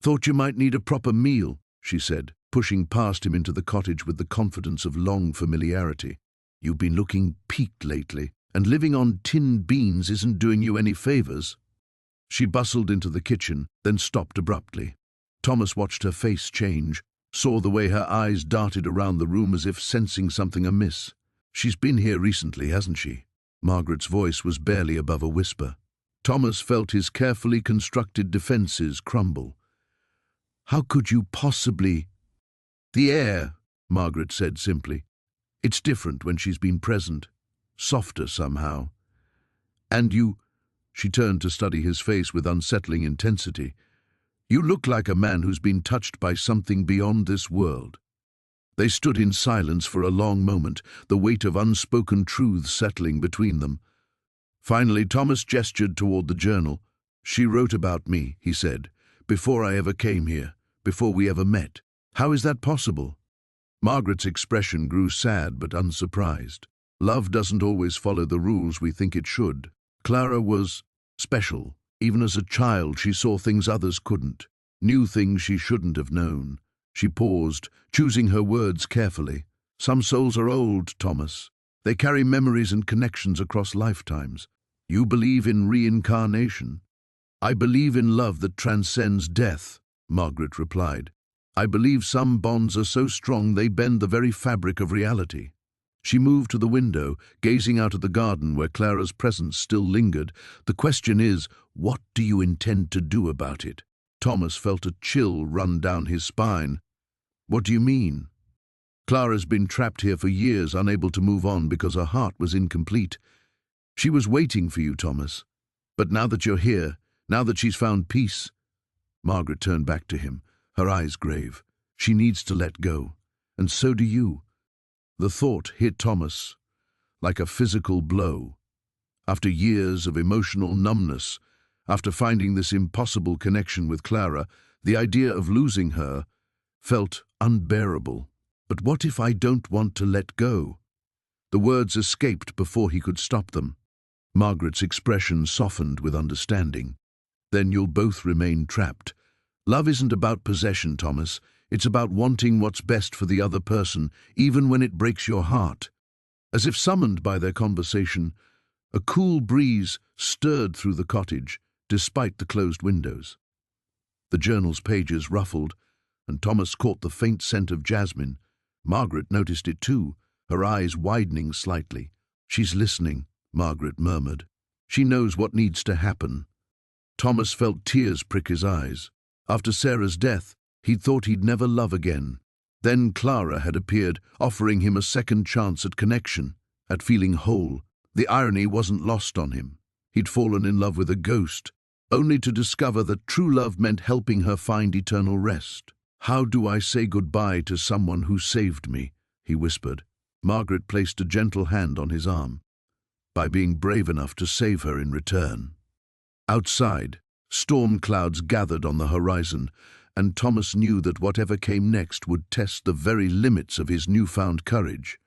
"Thought you might need a proper meal," she said, pushing past him into the cottage with the confidence of long familiarity. "You've been looking peaked lately, and living on tinned beans isn't doing you any favors." She bustled into the kitchen, then stopped abruptly. Thomas watched her face change, saw the way her eyes darted around the room as if sensing something amiss. "She's been here recently, hasn't she?" Margaret's voice was barely above a whisper. Thomas felt his carefully constructed defenses crumble. "How could you possibly—" "The air," Margaret said simply. "It's different when she's been present, softer somehow. And you—" she turned to study his face with unsettling intensity. "You look like a man who's been touched by something beyond this world." They stood in silence for a long moment, the weight of unspoken truths settling between them. Finally, Thomas gestured toward the journal. "She wrote about me," he said, "before I ever came here, before we ever met. How is that possible?" Margaret's expression grew sad but unsurprised. Love doesn't always follow the rules we think it should. Clara was special. Even as a child, she saw things others couldn't, knew things she shouldn't have known. She paused, choosing her words carefully. "Some souls are old, Thomas. They carry memories and connections across lifetimes. You believe in reincarnation?" "I believe in love that transcends death," Margaret replied. "I believe some bonds are so strong they bend the very fabric of reality." She moved to the window, gazing out at the garden where Clara's presence still lingered. "The question is, what do you intend to do about it?" Thomas felt a chill run down his spine. "What do you mean?" "Clara's been trapped here for years, unable to move on because her heart was incomplete. She was waiting for you, Thomas. But now that you're here, now that she's found peace—" Margaret turned back to him, her eyes grave. "She needs to let go, and so do you." The thought hit Thomas like a physical blow. After years of emotional numbness, after finding this impossible connection with Clara, the idea of losing her felt unbearable. "But what if I don't want to let go?" The words escaped before he could stop them. Margaret's expression softened with understanding. "Then you'll both remain trapped. Love isn't about possession, Thomas. It's about wanting what's best for the other person, even when it breaks your heart." As if summoned by their conversation, a cool breeze stirred through the cottage, despite the closed windows. The journal's pages ruffled, and Thomas caught the faint scent of jasmine. Margaret noticed it too, her eyes widening slightly. "She's listening," Margaret murmured. "She knows what needs to happen." Thomas felt tears prick his eyes. After Sarah's death, he'd thought he'd never love again. Then Clara had appeared, offering him a second chance at connection, at feeling whole. The irony wasn't lost on him. He'd fallen in love with a ghost, only to discover that true love meant helping her find eternal rest. "How do I say goodbye to someone who saved me?" he whispered. Margaret placed a gentle hand on his arm. "By being brave enough to save her in return." Outside, storm clouds gathered on the horizon, and Thomas knew that whatever came next would test the very limits of his newfound courage.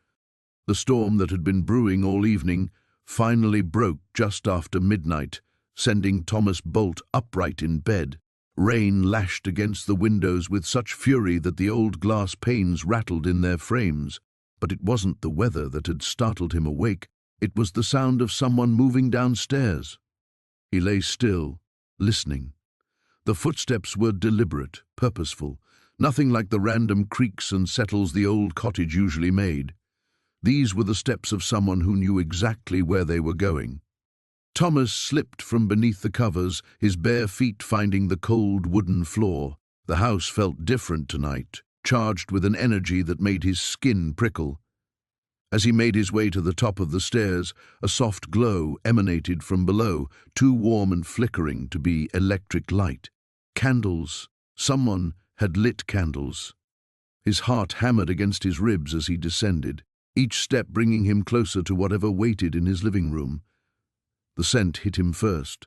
The storm that had been brewing all evening finally broke just after midnight, sending Thomas bolt upright in bed. Rain lashed against the windows with such fury that the old glass panes rattled in their frames. But it wasn't the weather that had startled him awake, it was the sound of someone moving downstairs. He lay still, listening. The footsteps were deliberate, purposeful, nothing like the random creaks and settles the old cottage usually made. These were the steps of someone who knew exactly where they were going. Thomas slipped from beneath the covers, his bare feet finding the cold wooden floor. The house felt different tonight, charged with an energy that made his skin prickle. As he made his way to the top of the stairs, a soft glow emanated from below, too warm and flickering to be electric light. Candles. Someone had lit candles. His heart hammered against his ribs as he descended, each step bringing him closer to whatever waited in his living room. The scent hit him first,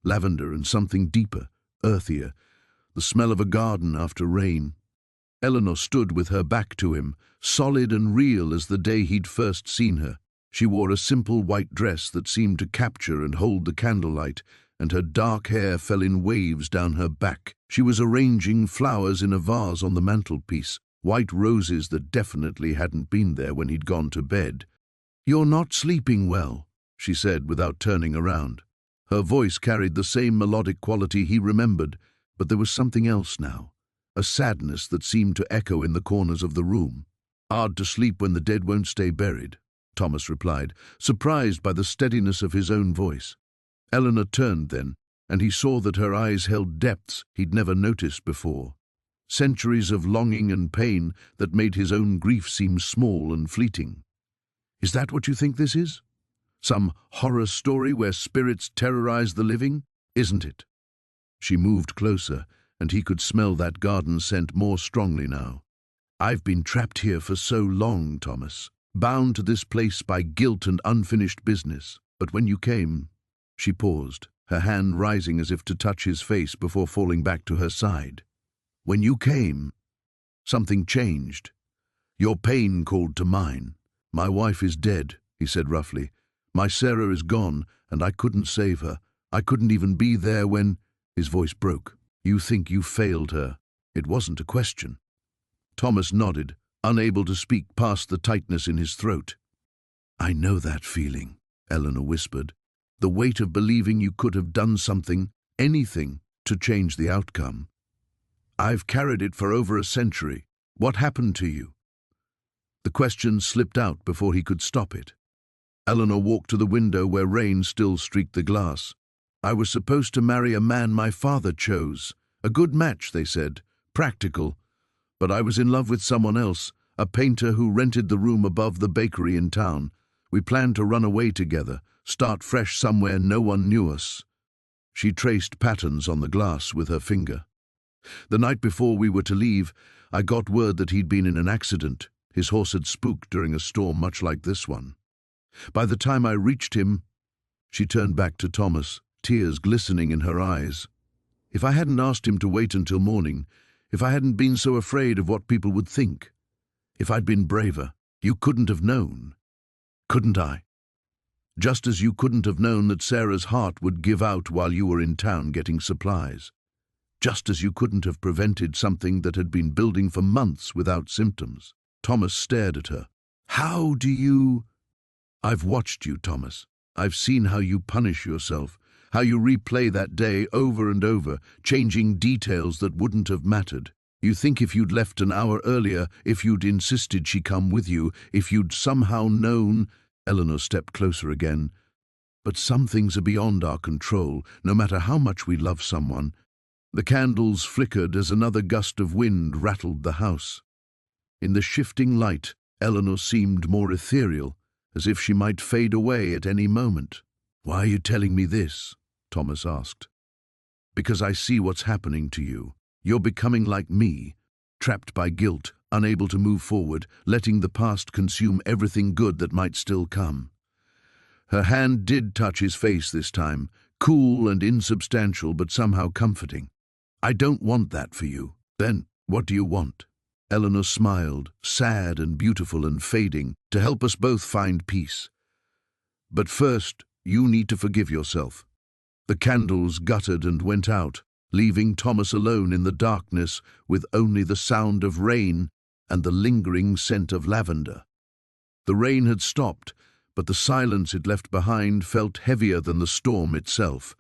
lavender and something deeper, earthier, the smell of a garden after rain. Eleanor stood with her back to him, solid and real as the day he'd first seen her. She wore a simple white dress that seemed to capture and hold the candlelight, and her dark hair fell in waves down her back. She was arranging flowers in a vase on the mantelpiece, white roses that definitely hadn't been there when he'd gone to bed. "You're not sleeping well," she said without turning around. Her voice carried the same melodic quality he remembered, but there was something else now, a sadness that seemed to echo in the corners of the room. "Hard to sleep when the dead won't stay buried," Thomas replied, surprised by the steadiness of his own voice. Eleanor turned then, and he saw that her eyes held depths he'd never noticed before. Centuries of longing and pain that made his own grief seem small and fleeting. "Is that what you think this is? Some horror story where spirits terrorize the living? Isn't it?" She moved closer, and he could smell that garden scent more strongly now. "I've been trapped here for so long, Thomas, bound to this place by guilt and unfinished business. But when you came—" She paused, her hand rising as if to touch his face before falling back to her side. "When you came, something changed. Your pain called to mine. My wife is dead," he said roughly. "My Sarah is gone, and I couldn't save her. I couldn't even be there when—" His voice broke. "You think you failed her." It wasn't a question. Thomas nodded, unable to speak past the tightness in his throat. "I know that feeling," Eleanor whispered. "The weight of believing you could have done something, anything, to change the outcome. I've carried it for over a century. What happened to you?" The question slipped out before he could stop it. Eleanor walked to the window where rain still streaked the glass. "I was supposed to marry a man my father chose. A good match, they said, practical. But I was in love with someone else, a painter who rented the room above the bakery in town. We planned to run away together, start fresh somewhere no one knew us." She traced patterns on the glass with her finger. "The night before we were to leave, I got word that he'd been in an accident. His horse had spooked during a storm much like this one. By the time I reached him—" She turned back to Thomas, tears glistening in her eyes. "If I hadn't asked him to wait until morning, if I hadn't been so afraid of what people would think, if I'd been braver, you couldn't have known. Couldn't I? Just as you couldn't have known that Sarah's heart would give out while you were in town getting supplies. Just as you couldn't have prevented something that had been building for months without symptoms." Thomas stared at her. "How do you—" "I've watched you, Thomas. I've seen how you punish yourself, how you replay that day over and over, changing details that wouldn't have mattered. You think if you'd left an hour earlier, if you'd insisted she come with you, if you'd somehow known—" Eleanor stepped closer again. But some things are beyond our control, no matter how much we love someone. The candles flickered as another gust of wind rattled the house. In the shifting light, Eleanor seemed more ethereal, as if she might fade away at any moment. "Why are you telling me this?" Thomas asked. "Because I see what's happening to you. You're becoming like me, trapped by guilt, unable to move forward, letting the past consume everything good that might still come." Her hand did touch his face this time, cool and insubstantial but somehow comforting. "I don't want that for you." "Then what do you want?" Eleanor smiled, sad and beautiful and fading, "to help us both find peace. But first, you need to forgive yourself." The candles guttered and went out, leaving Thomas alone in the darkness with only the sound of rain and the lingering scent of lavender. The rain had stopped, but the silence it left behind felt heavier than the storm itself.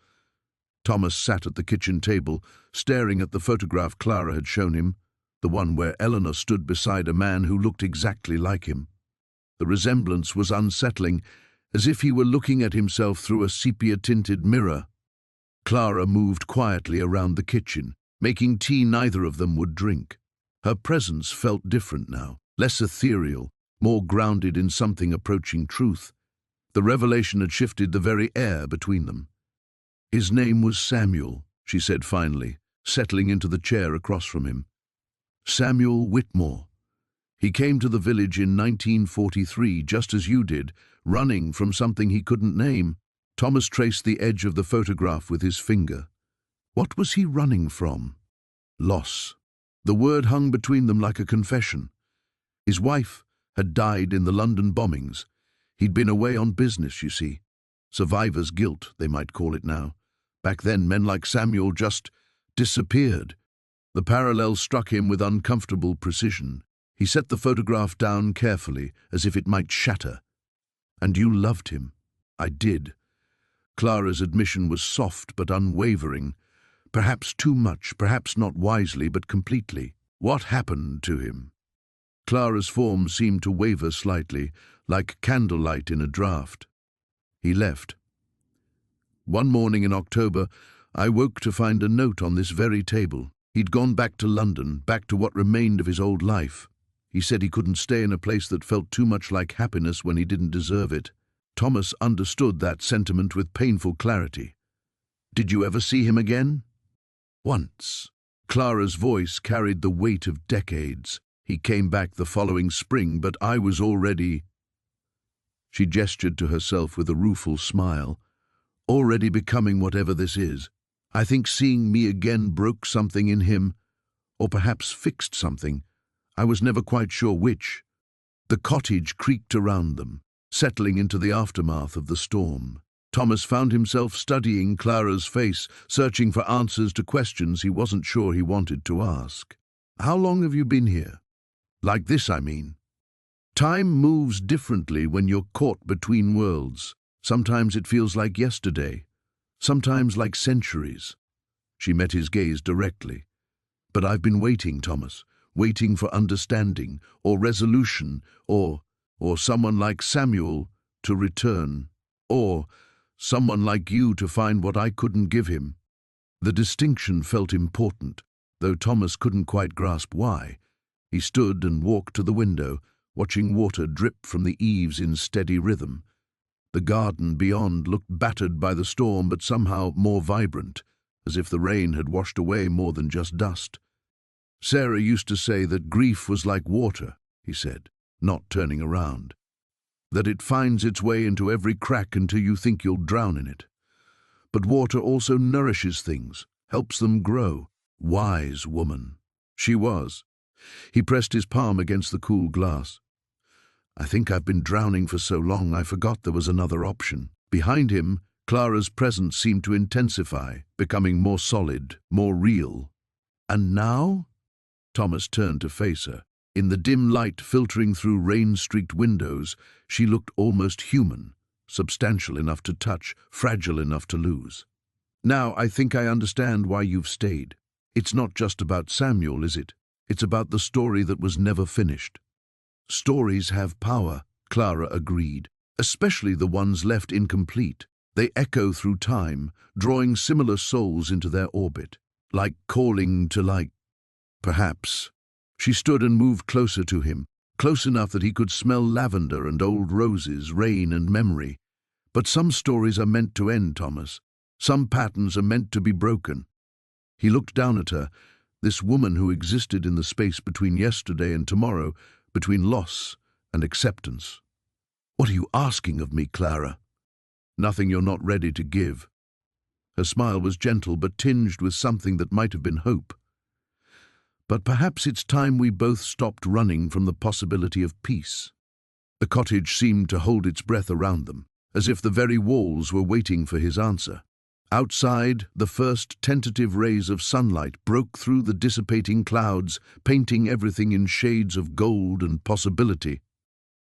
Thomas sat at the kitchen table, staring at the photograph Clara had shown him, the one where Eleanor stood beside a man who looked exactly like him. The resemblance was unsettling, as if he were looking at himself through a sepia-tinted mirror. Clara moved quietly around the kitchen, making tea neither of them would drink. Her presence felt different now, less ethereal, more grounded in something approaching truth. The revelation had shifted the very air between them. "His name was Samuel," she said finally, settling into the chair across from him. "Samuel Whitmore. He came to the village in 1943, just as you did, running from something he couldn't name." Thomas traced the edge of the photograph with his finger. What was he running from? Loss. The word hung between them like a confession. His wife had died in the London bombings. He'd been away on business, you see. Survivor's guilt, they might call it now. Back then, men like Samuel just disappeared. The parallel struck him with uncomfortable precision. He set the photograph down carefully, as if it might shatter. "And you loved him." "I did." Clara's admission was soft but unwavering. Perhaps too much, perhaps not wisely, but completely. "What happened to him?" Clara's form seemed to waver slightly, like candlelight in a draught. "He left. One morning in October, I woke to find a note on this very table. He'd gone back to London, back to what remained of his old life. He said he couldn't stay in a place that felt too much like happiness when he didn't deserve it." Thomas understood that sentiment with painful clarity. "Did you ever see him again?" "Once." Clara's voice carried the weight of decades. "He came back the following spring, but I was already—" She gestured to herself with a rueful smile. "Already becoming whatever this is. I think seeing me again broke something in him, or perhaps fixed something. I was never quite sure which." The cottage creaked around them, settling into the aftermath of the storm. Thomas found himself studying Clara's face, searching for answers to questions he wasn't sure he wanted to ask. "How long have you been here? Like this, I mean." Time moves differently when you're caught between worlds. Sometimes it feels like yesterday, sometimes like centuries. She met his gaze directly. "But I've been waiting, Thomas, waiting for understanding, or resolution, or someone like Samuel to return, or someone like you to find what I couldn't give him." The distinction felt important, though Thomas couldn't quite grasp why. He stood and walked to the window, watching water drip from the eaves in steady rhythm. The garden beyond looked battered by the storm, but somehow more vibrant, as if the rain had washed away more than just dust. "Sarah used to say that grief was like water," he said, not turning around. "That it finds its way into every crack until you think you'll drown in it. But water also nourishes things, helps them grow." Wise woman. She was. He pressed his palm against the cool glass. "I think I've been drowning for so long I forgot there was another option." Behind him, Clara's presence seemed to intensify, becoming more solid, more real. "And now?" Thomas turned to face her. In the dim light filtering through rain-streaked windows, she looked almost human, substantial enough to touch, fragile enough to lose. "Now I think I understand why you've stayed. It's not just about Samuel, is it? It's about the story that was never finished." "Stories have power," Clara agreed, "especially the ones left incomplete. They echo through time, drawing similar souls into their orbit, like calling to like. Perhaps. She stood and moved closer to him, close enough that he could smell lavender and old roses, rain and memory. But some stories are meant to end, Thomas. Some patterns are meant to be broken. He looked down at her, this woman who existed in the space between yesterday and tomorrow, between loss and acceptance. What are you asking of me, Clara? Nothing you're not ready to give. Her smile was gentle but tinged with something that might have been hope. But perhaps it's time we both stopped running from the possibility of peace. The cottage seemed to hold its breath around them, as if the very walls were waiting for his answer. Outside, the first tentative rays of sunlight broke through the dissipating clouds, painting everything in shades of gold and possibility.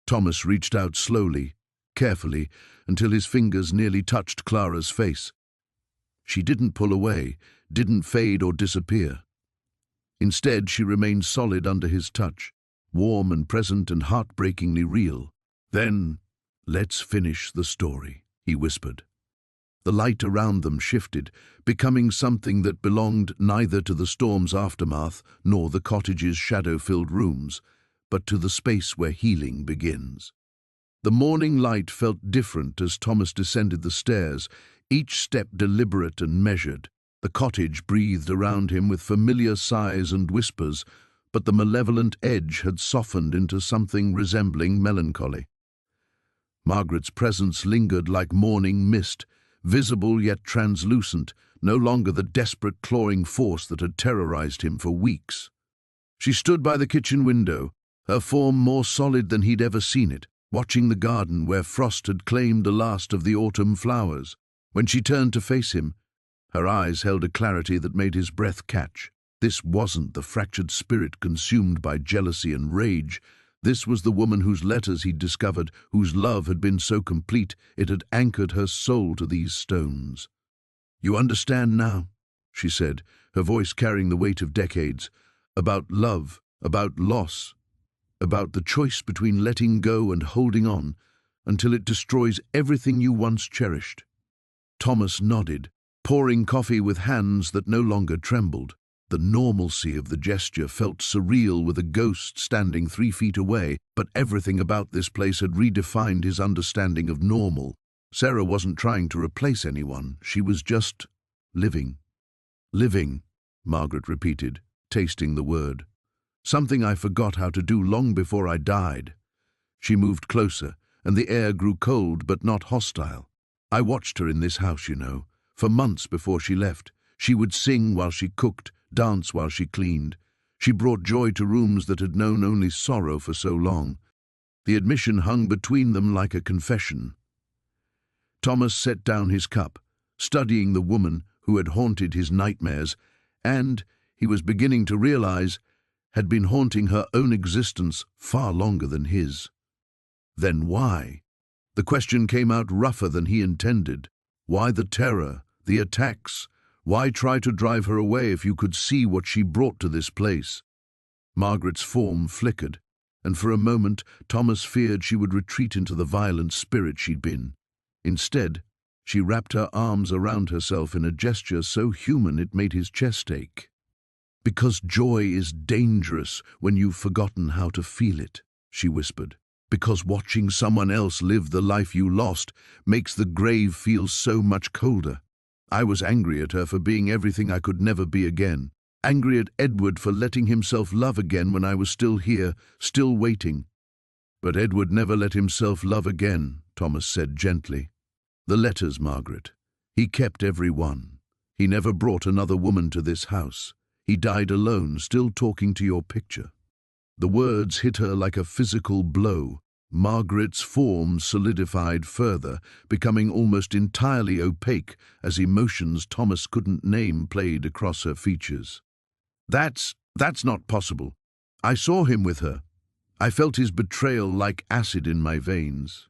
Thomas reached out slowly, carefully, until his fingers nearly touched Clara's face. She didn't pull away, didn't fade or disappear. Instead, she remained solid under his touch, warm and present and heartbreakingly real. "Then, let's finish the story," he whispered. The light around them shifted, becoming something that belonged neither to the storm's aftermath nor the cottage's shadow-filled rooms, but to the space where healing begins. The morning light felt different as Thomas descended the stairs, each step deliberate and measured. The cottage breathed around him with familiar sighs and whispers, but the malevolent edge had softened into something resembling melancholy. Margaret's presence lingered like morning mist, visible yet translucent, no longer the desperate clawing force that had terrorized him for weeks. She stood by the kitchen window, her form more solid than he'd ever seen it, watching the garden where frost had claimed the last of the autumn flowers. When she turned to face him, her eyes held a clarity that made his breath catch. This wasn't the fractured spirit consumed by jealousy and rage. This was the woman whose letters he'd discovered, whose love had been so complete it had anchored her soul to these stones. "You understand now," she said, her voice carrying the weight of decades, "about love, about loss, about the choice between letting go and holding on until it destroys everything you once cherished." Thomas nodded, pouring coffee with hands that no longer trembled. The normalcy of the gesture felt surreal with a ghost standing 3 feet away, but everything about this place had redefined his understanding of normal. Sarah wasn't trying to replace anyone, she was just living. "Living," Margaret repeated, tasting the word. "Something I forgot how to do long before I died." She moved closer, and the air grew cold but not hostile. "I watched her in this house, you know, for months before she left. She would sing while she cooked, dance while she cleaned. She brought joy to rooms that had known only sorrow for so long. The admission hung between them like a confession." Thomas set down his cup, studying the woman who had haunted his nightmares, and, he was beginning to realize, had been haunting her own existence far longer than his. Then why? The question came out rougher than he intended. Why the terror, the attacks? Why try to drive her away if you could see what she brought to this place? Margaret's form flickered, and for a moment Thomas feared she would retreat into the violent spirit she'd been. Instead, she wrapped her arms around herself in a gesture so human it made his chest ache. "Because joy is dangerous when you've forgotten how to feel it," she whispered. "Because watching someone else live the life you lost makes the grave feel so much colder." I was angry at her for being everything I could never be again. Angry at Edward for letting himself love again when I was still here, still waiting. "But Edward never let himself love again," Thomas said gently. "The letters, Margaret. He kept every one. He never brought another woman to this house. He died alone, still talking to your picture." The words hit her like a physical blow. Margaret's form solidified further, becoming almost entirely opaque as emotions Thomas couldn't name played across her features. That's not possible. I saw him with her. I felt his betrayal like acid in my veins."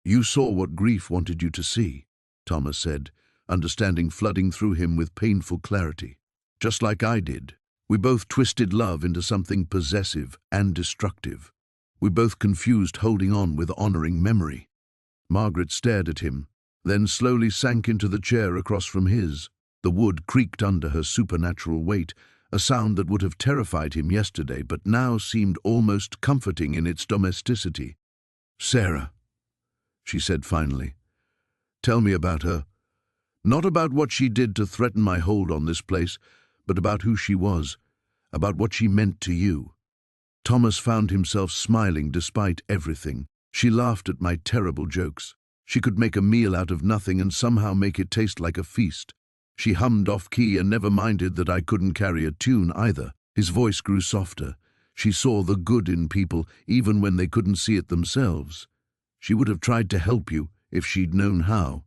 "You saw what grief wanted you to see," Thomas said, understanding flooding through him with painful clarity. "Just like I did. We both twisted love into something possessive and destructive. We both confused holding on with honoring memory." Margaret stared at him, then slowly sank into the chair across from his. The wood creaked under her supernatural weight, a sound that would have terrified him yesterday but now seemed almost comforting in its domesticity. "Sarah," she said finally, "tell me about her. Not about what she did to threaten my hold on this place, but about who she was, about what she meant to you." Thomas found himself smiling despite everything. She laughed at my terrible jokes. She could make a meal out of nothing and somehow make it taste like a feast. She hummed off-key and never minded that I couldn't carry a tune either. His voice grew softer. She saw the good in people even when they couldn't see it themselves. She would have tried to help you if she'd known how.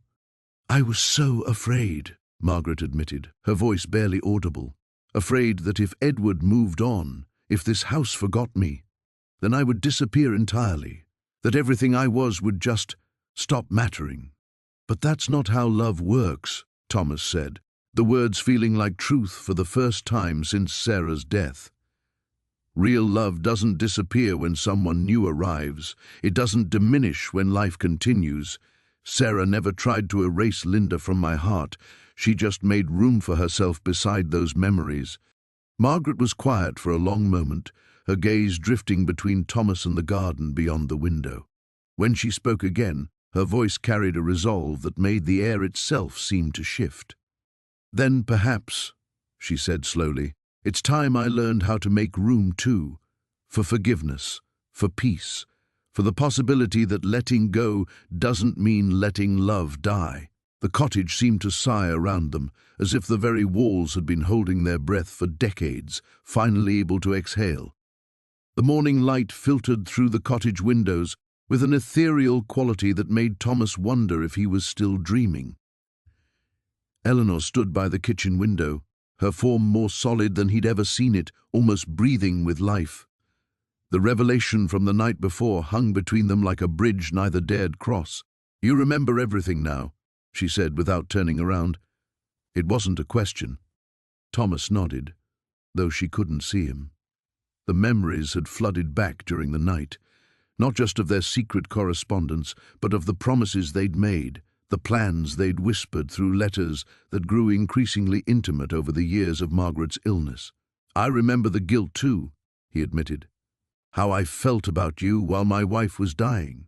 "I was so afraid," Margaret admitted, her voice barely audible. "Afraid that if Edward moved on, if this house forgot me, then I would disappear entirely, that everything I was would just stop mattering." "But that's not how love works," Thomas said, the words feeling like truth for the first time since Sarah's death. "Real love doesn't disappear when someone new arrives. It doesn't diminish when life continues. Sarah never tried to erase Linda from my heart. She just made room for herself beside those memories." Margaret was quiet for a long moment, her gaze drifting between Thomas and the garden beyond the window. When she spoke again, her voice carried a resolve that made the air itself seem to shift. "Then perhaps," she said slowly, "it's time I learned how to make room too, for forgiveness, for peace, for the possibility that letting go doesn't mean letting love die." The cottage seemed to sigh around them, as if the very walls had been holding their breath for decades, finally able to exhale. The morning light filtered through the cottage windows with an ethereal quality that made Thomas wonder if he was still dreaming. Eleanor stood by the kitchen window, her form more solid than he'd ever seen it, almost breathing with life. The revelation from the night before hung between them like a bridge neither dared cross. "You remember everything now," she said without turning around. It wasn't a question. Thomas nodded, though she couldn't see him. The memories had flooded back during the night, not just of their secret correspondence, but of the promises they'd made, the plans they'd whispered through letters that grew increasingly intimate over the years of Margaret's illness. "I remember the guilt too," he admitted. "How I felt about you while my wife was dying."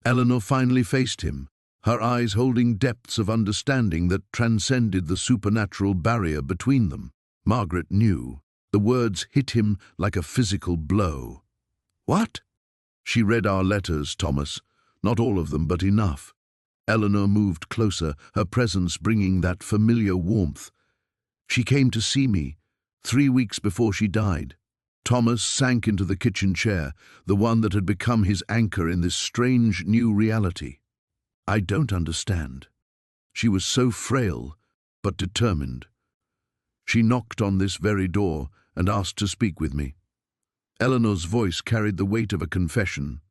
Eleanor finally faced him, her eyes holding depths of understanding that transcended the supernatural barrier between them. Margaret knew. The words hit him like a physical blow. "What?" "She read our letters, Thomas. Not all of them, but enough." Eleanor moved closer, her presence bringing that familiar warmth. "She came to see me 3 weeks before she died." Thomas sank into the kitchen chair, the one that had become his anchor in this strange new reality. "I don't understand." She was so frail, but determined. "She knocked on this very door and asked to speak with me." Eleanor's voice carried the weight of a confession.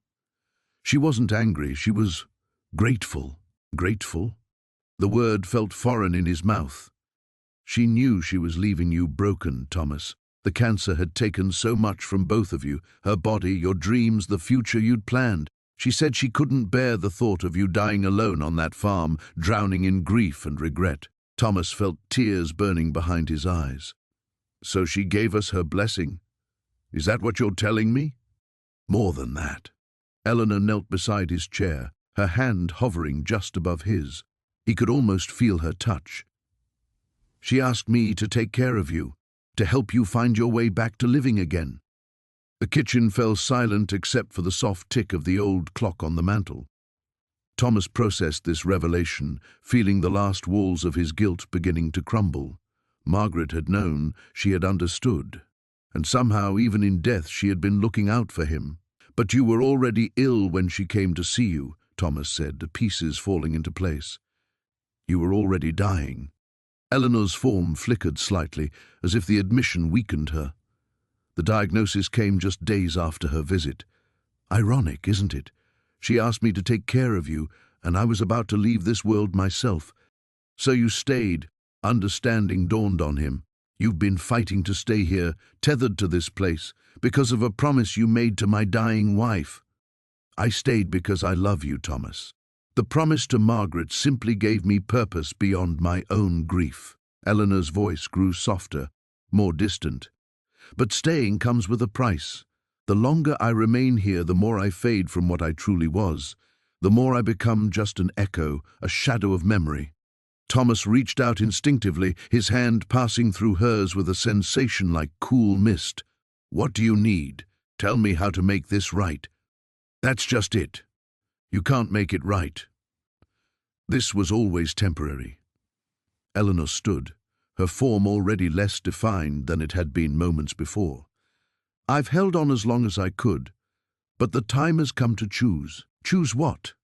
She wasn't angry, she was grateful. Grateful? The word felt foreign in his mouth. "She knew she was leaving you broken, Thomas. The cancer had taken so much from both of you, her body, your dreams, the future you'd planned. She said she couldn't bear the thought of you dying alone on that farm, drowning in grief and regret." Thomas felt tears burning behind his eyes. "So she gave us her blessing? Is that what you're telling me?" "More than that." Eleanor knelt beside his chair, her hand hovering just above his. He could almost feel her touch. "She asked me to take care of you, to help you find your way back to living again." The kitchen fell silent except for the soft tick of the old clock on the mantel. Thomas processed this revelation, feeling the last walls of his guilt beginning to crumble. Margaret had known, she had understood, and somehow even in death she had been looking out for him. "But you were already ill when she came to see you," Thomas said, the pieces falling into place. "You were already dying." Eleanor's form flickered slightly, as if the admission weakened her. The diagnosis came just days after her visit. Ironic, isn't it? She asked me to take care of you, and I was about to leave this world myself. "So you stayed." Understanding dawned on him. "You've been fighting to stay here, tethered to this place, because of a promise you made to my dying wife." "I stayed because I love you, Thomas. The promise to Margaret simply gave me purpose beyond my own grief. Eleanor's voice grew softer, more distant. But staying comes with a price. The longer I remain here, the more I fade from what I truly was. The more I become just an echo, a shadow of memory. Thomas reached out instinctively, his hand passing through hers with a sensation like cool mist. "What do you need? Tell me how to make this right." "That's just it. You can't make it right." This was always temporary. Eleanor stood, her form already less defined than it had been moments before. "I've held on as long as I could, but the time has come to choose." "Choose what?"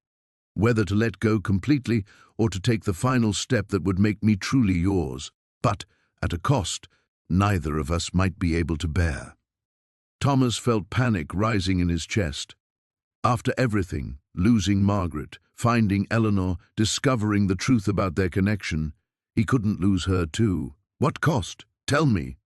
"Whether to let go completely or to take the final step that would make me truly yours, but at a cost neither of us might be able to bear." Thomas felt panic rising in his chest. After everything, losing Margaret, finding Eleanor, discovering the truth about their connection, he couldn't lose her too. "What cost? Tell me."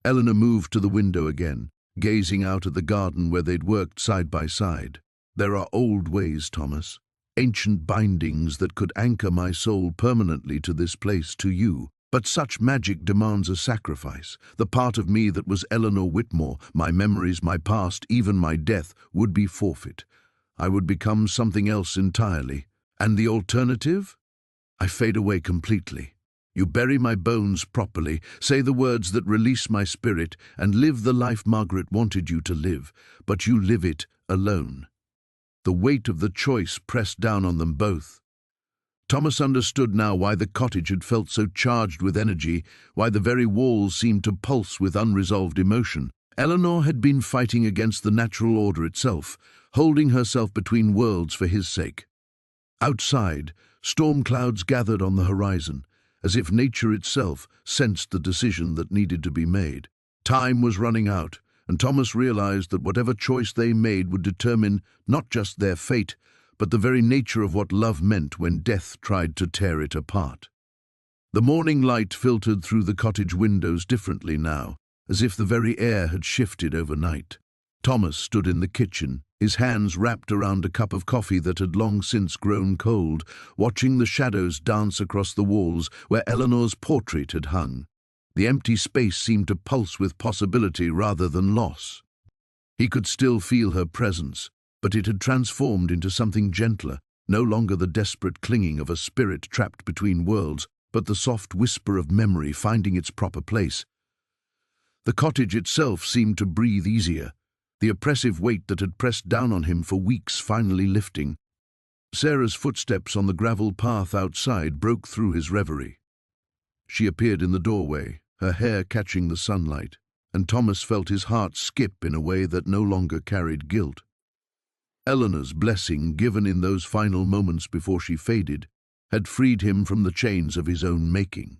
Eleanor moved to the window again, gazing out at the garden where they'd worked side by side. "There are old ways, Thomas. Ancient bindings that could anchor my soul permanently to this place, to you. But such magic demands a sacrifice. The part of me that was Eleanor Whitmore, my memories, my past, even my death, would be forfeit. I would become something else entirely. And the alternative? I fade away completely. You bury my bones properly, say the words that release my spirit, and live the life Margaret wanted you to live, but you live it alone." The weight of the choice pressed down on them both. Thomas understood now why the cottage had felt so charged with energy, why the very walls seemed to pulse with unresolved emotion. Eleanor had been fighting against the natural order itself, holding herself between worlds for his sake. Outside, storm clouds gathered on the horizon, as if nature itself sensed the decision that needed to be made. Time was running out, and Thomas realized that whatever choice they made would determine not just their fate, but the very nature of what love meant when death tried to tear it apart. The morning light filtered through the cottage windows differently now, as if the very air had shifted overnight. Thomas stood in the kitchen, his hands wrapped around a cup of coffee that had long since grown cold, watching the shadows dance across the walls where Eleanor's portrait had hung. The empty space seemed to pulse with possibility rather than loss. He could still feel her presence, but it had transformed into something gentler, no longer the desperate clinging of a spirit trapped between worlds, but the soft whisper of memory finding its proper place. The cottage itself seemed to breathe easier, the oppressive weight that had pressed down on him for weeks finally lifting. Sarah's footsteps on the gravel path outside broke through his reverie. She appeared in the doorway, her hair catching the sunlight, and Thomas felt his heart skip in a way that no longer carried guilt. Eleanor's blessing, given in those final moments before she faded, had freed him from the chains of his own making.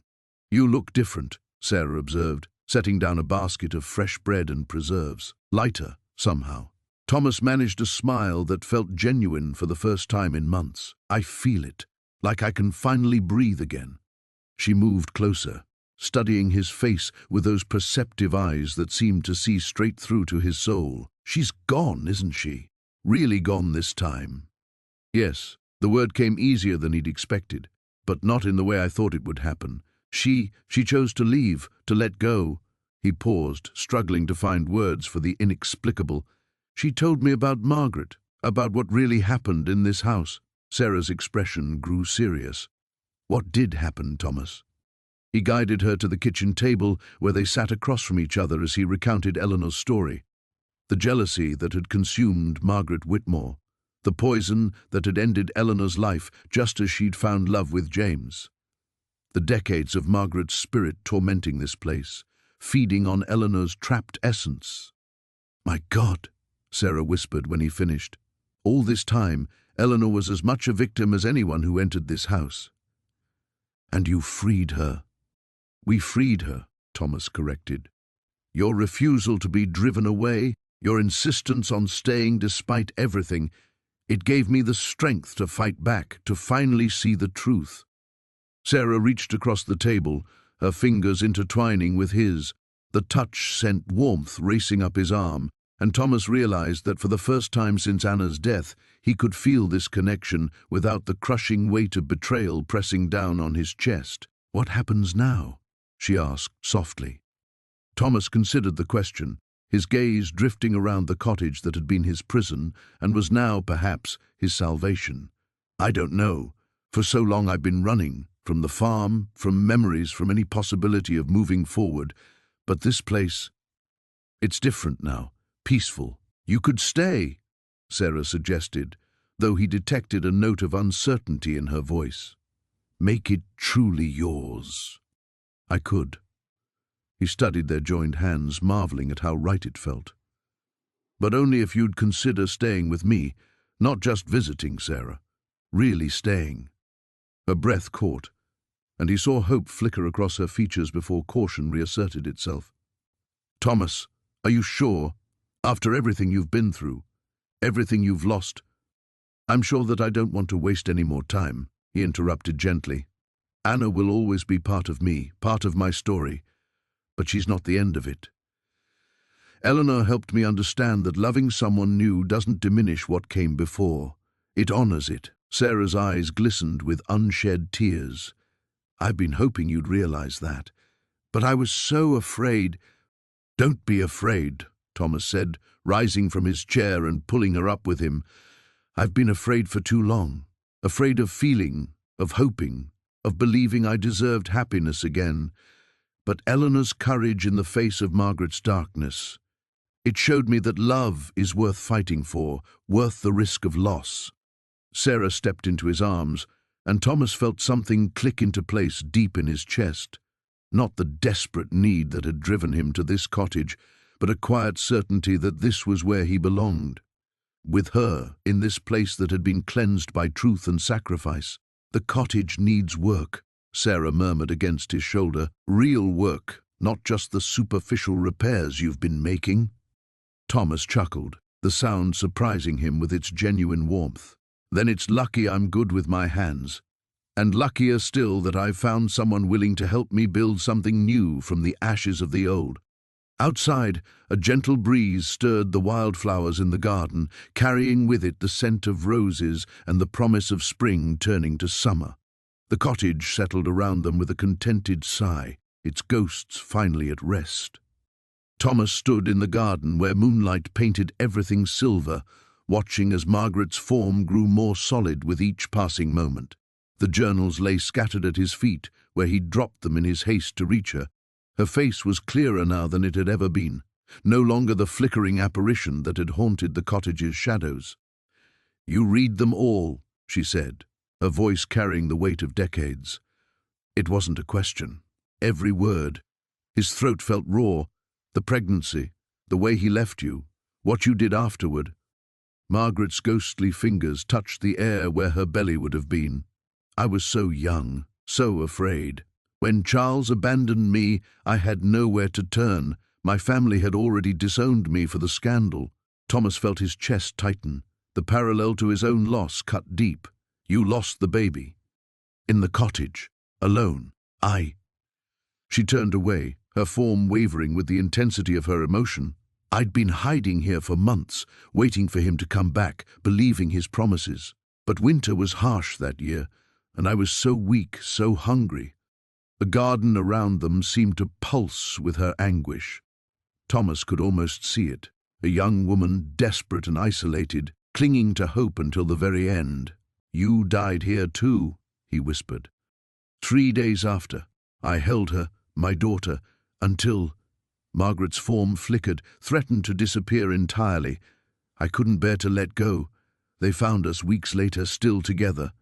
"You look different," Sarah observed, setting down a basket of fresh bread and preserves. "Lighter, somehow." Thomas managed a smile that felt genuine for the first time in months. "I feel it, like I can finally breathe again." She moved closer, studying his face with those perceptive eyes that seemed to see straight through to his soul. "She's gone, isn't she? Really gone this time?" "Yes." The word came easier than he'd expected, but not in the way I thought it would happen. She chose to leave, to let go." He paused, struggling to find words for the inexplicable. "She told me about Margaret, about what really happened in this house." Sarah's expression grew serious. "What did happen, Thomas?" He guided her to the kitchen table where they sat across from each other as he recounted Eleanor's story. The jealousy that had consumed Margaret Whitmore, the poison that had ended Eleanor's life just as she'd found love with James. The decades of Margaret's spirit tormenting this place, feeding on Eleanor's trapped essence. "My God," Sarah whispered when he finished. "All this time, Eleanor was as much a victim as anyone who entered this house. And you freed her." "We freed her," Thomas corrected. "Your refusal to be driven away, your insistence on staying despite everything, it gave me the strength to fight back, to finally see the truth." Sarah reached across the table, her fingers intertwining with his. The touch sent warmth racing up his arm, and Thomas realized that for the first time since Anna's death, He could feel this connection without the crushing weight of betrayal pressing down on his chest. "What happens now?" she asked softly. Thomas considered the question, his gaze drifting around the cottage that had been his prison and was now, perhaps, his salvation. "I don't know. For so long I've been running, from the farm, from memories, from any possibility of moving forward. But this place, it's different now, peaceful." "You could stay," Sarah suggested, though he detected a note of uncertainty in her voice. "Make it truly yours." "I could." He studied their joined hands, marveling at how right it felt. "But only if you'd consider staying with me, not just visiting, Sarah. Really staying." Her breath caught, and he saw hope flicker across her features before caution reasserted itself. "Thomas, are you sure? After everything you've been through, everything you've lost—" "I'm sure that I don't want to waste any more time," he interrupted gently. "Anna will always be part of me, part of my story, but she's not the end of it. Eleanor helped me understand that loving someone new doesn't diminish what came before. It honors it." Sarah's eyes glistened with unshed tears. "I've been hoping you'd realize that. But I was so afraid." "Don't be afraid," Thomas said, rising from his chair and pulling her up with him. "I've been afraid for too long. Afraid of feeling, of hoping, of believing I deserved happiness again. But Eleanor's courage in the face of Margaret's darkness, it showed me that love is worth fighting for, worth the risk of loss." Sarah stepped into his arms, and Thomas felt something click into place deep in his chest. Not the desperate need that had driven him to this cottage, but a quiet certainty that this was where he belonged. With her, in this place that had been cleansed by truth and sacrifice. "The cottage needs work," Sarah murmured against his shoulder. "Real work, not just the superficial repairs you've been making." Thomas chuckled, the sound surprising him with its genuine warmth. "Then it's lucky I'm good with my hands. And luckier still that I've found someone willing to help me build something new from the ashes of the old." Outside, a gentle breeze stirred the wildflowers in the garden, carrying with it the scent of roses and the promise of spring turning to summer. The cottage settled around them with a contented sigh, its ghosts finally at rest. Thomas stood in the garden where moonlight painted everything silver, watching as Margaret's form grew more solid with each passing moment. The journals lay scattered at his feet, where he'd dropped them in his haste to reach her. Her face was clearer now than it had ever been, no longer the flickering apparition that had haunted the cottage's shadows. "You read them all," she said, her voice carrying the weight of decades. It wasn't a question. Every word. His throat felt raw. The pregnancy, the way he left you, what you did afterward. Margaret's ghostly fingers touched the air where her belly would have been. "I was so young, so afraid. When Charles abandoned me, I had nowhere to turn. My family had already disowned me for the scandal." Thomas felt his chest tighten. The parallel to his own loss cut deep. "You lost the baby. In the cottage. Alone. She turned away, her form wavering with the intensity of her emotion. "I'd been hiding here for months, waiting for him to come back, believing his promises. But winter was harsh that year, and I was so weak, so hungry." The garden around them seemed to pulse with her anguish. Thomas could almost see it, a young woman, desperate and isolated, clinging to hope until the very end. "You died here too," he whispered. 3 days after, I held her, my daughter, until—" Margaret's form flickered, threatened to disappear entirely. "I couldn't bear to let go. They found us weeks later, still together."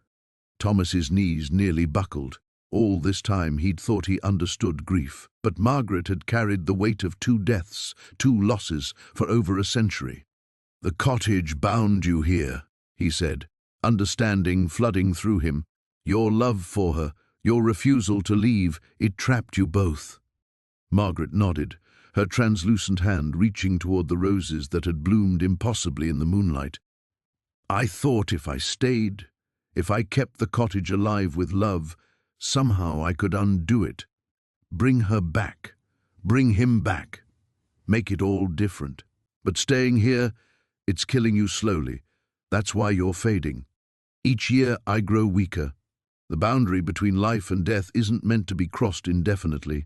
Thomas's knees nearly buckled. All this time he'd thought he understood grief, but Margaret had carried the weight of 2 deaths, 2 losses, for over a century. "The cottage bound you here," he said, understanding flooding through him. "Your love for her, your refusal to leave, it trapped you both." Margaret nodded, her translucent hand reaching toward the roses that had bloomed impossibly in the moonlight. "I thought if I stayed, if I kept the cottage alive with love, somehow I could undo it. Bring her back. Bring him back. Make it all different. But staying here, it's killing you slowly. That's why you're fading. Each year I grow weaker. The boundary between life and death isn't meant to be crossed indefinitely.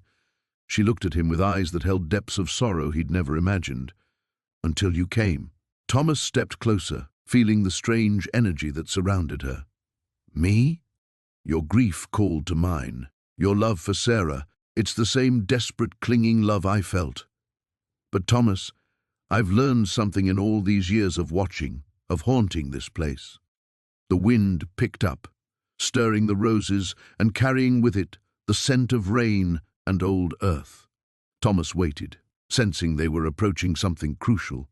She looked at him with eyes that held depths of sorrow he'd never imagined. Until you came. Thomas stepped closer, feeling the strange energy that surrounded her. Me? Your grief called to mine. Your love for Sarah, it's the same desperate, clinging love I felt. But Thomas, I've learned something in all these years of watching, of haunting this place. The wind picked up, stirring the roses and carrying with it the scent of rain and old earth. Thomas waited, sensing they were approaching something crucial.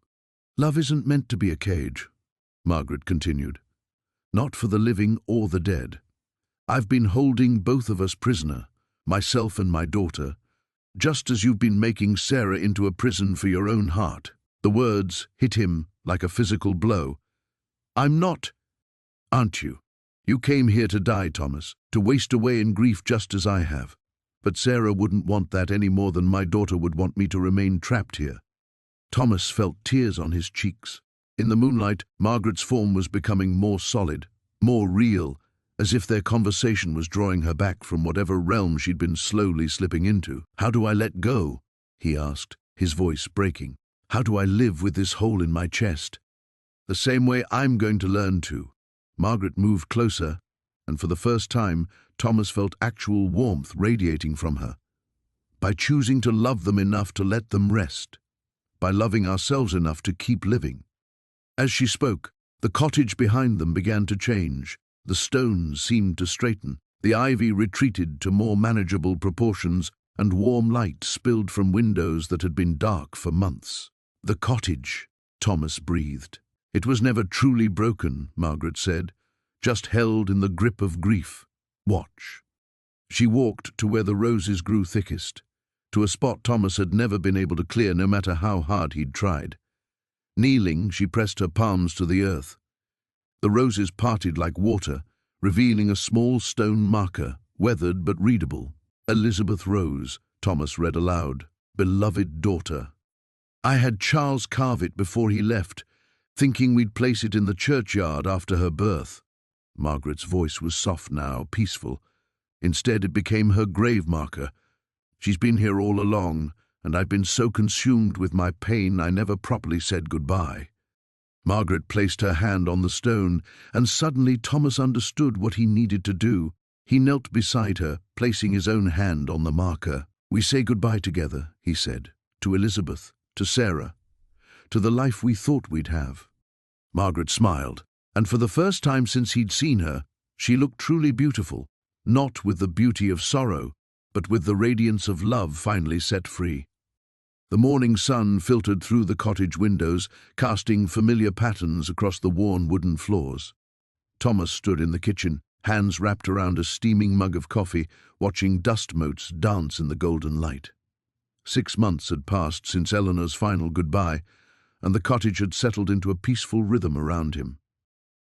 Love isn't meant to be a cage, Margaret continued. Not for the living or the dead. I've been holding both of us prisoner, myself and my daughter, just as you've been making Sarah into a prison for your own heart. The words hit him like a physical blow. I'm not, aren't you? You came here to die, Thomas, to waste away in grief just as I have. But Sarah wouldn't want that any more than my daughter would want me to remain trapped here. Thomas felt tears on his cheeks. In the moonlight, Margaret's form was becoming more solid, more real, as if their conversation was drawing her back from whatever realm she'd been slowly slipping into. How do I let go? He asked, his voice breaking. How do I live with this hole in my chest? The same way I'm going to learn to. Margaret moved closer, and for the first time, Thomas felt actual warmth radiating from her. By choosing to love them enough to let them rest. By loving ourselves enough to keep living. As she spoke, the cottage behind them began to change. The stones seemed to straighten, the ivy retreated to more manageable proportions, and warm light spilled from windows that had been dark for months. The cottage, Thomas breathed. It was never truly broken, Margaret said, just held in the grip of grief. Watch. She walked to where the roses grew thickest, to a spot Thomas had never been able to clear no matter how hard he'd tried. Kneeling, she pressed her palms to the earth. The roses parted like water, revealing a small stone marker, weathered but readable. Elizabeth Rose, Thomas read aloud, beloved daughter. I had Charles carve it before he left, thinking we'd place it in the churchyard after her birth. Margaret's voice was soft now, peaceful. Instead, it became her grave marker. She's been here all along, and I've been so consumed with my pain I never properly said goodbye. Margaret placed her hand on the stone, and suddenly Thomas understood what he needed to do. He knelt beside her, placing his own hand on the marker. We say goodbye together, he said, to Elizabeth, to Sarah, to the life we thought we'd have. Margaret smiled, and for the first time since he'd seen her, she looked truly beautiful, not with the beauty of sorrow, but with the radiance of love finally set free. The morning sun filtered through the cottage windows, casting familiar patterns across the worn wooden floors. Thomas stood in the kitchen, hands wrapped around a steaming mug of coffee, watching dust motes dance in the golden light. 6 months had passed since Eleanor's final goodbye, and the cottage had settled into a peaceful rhythm around him.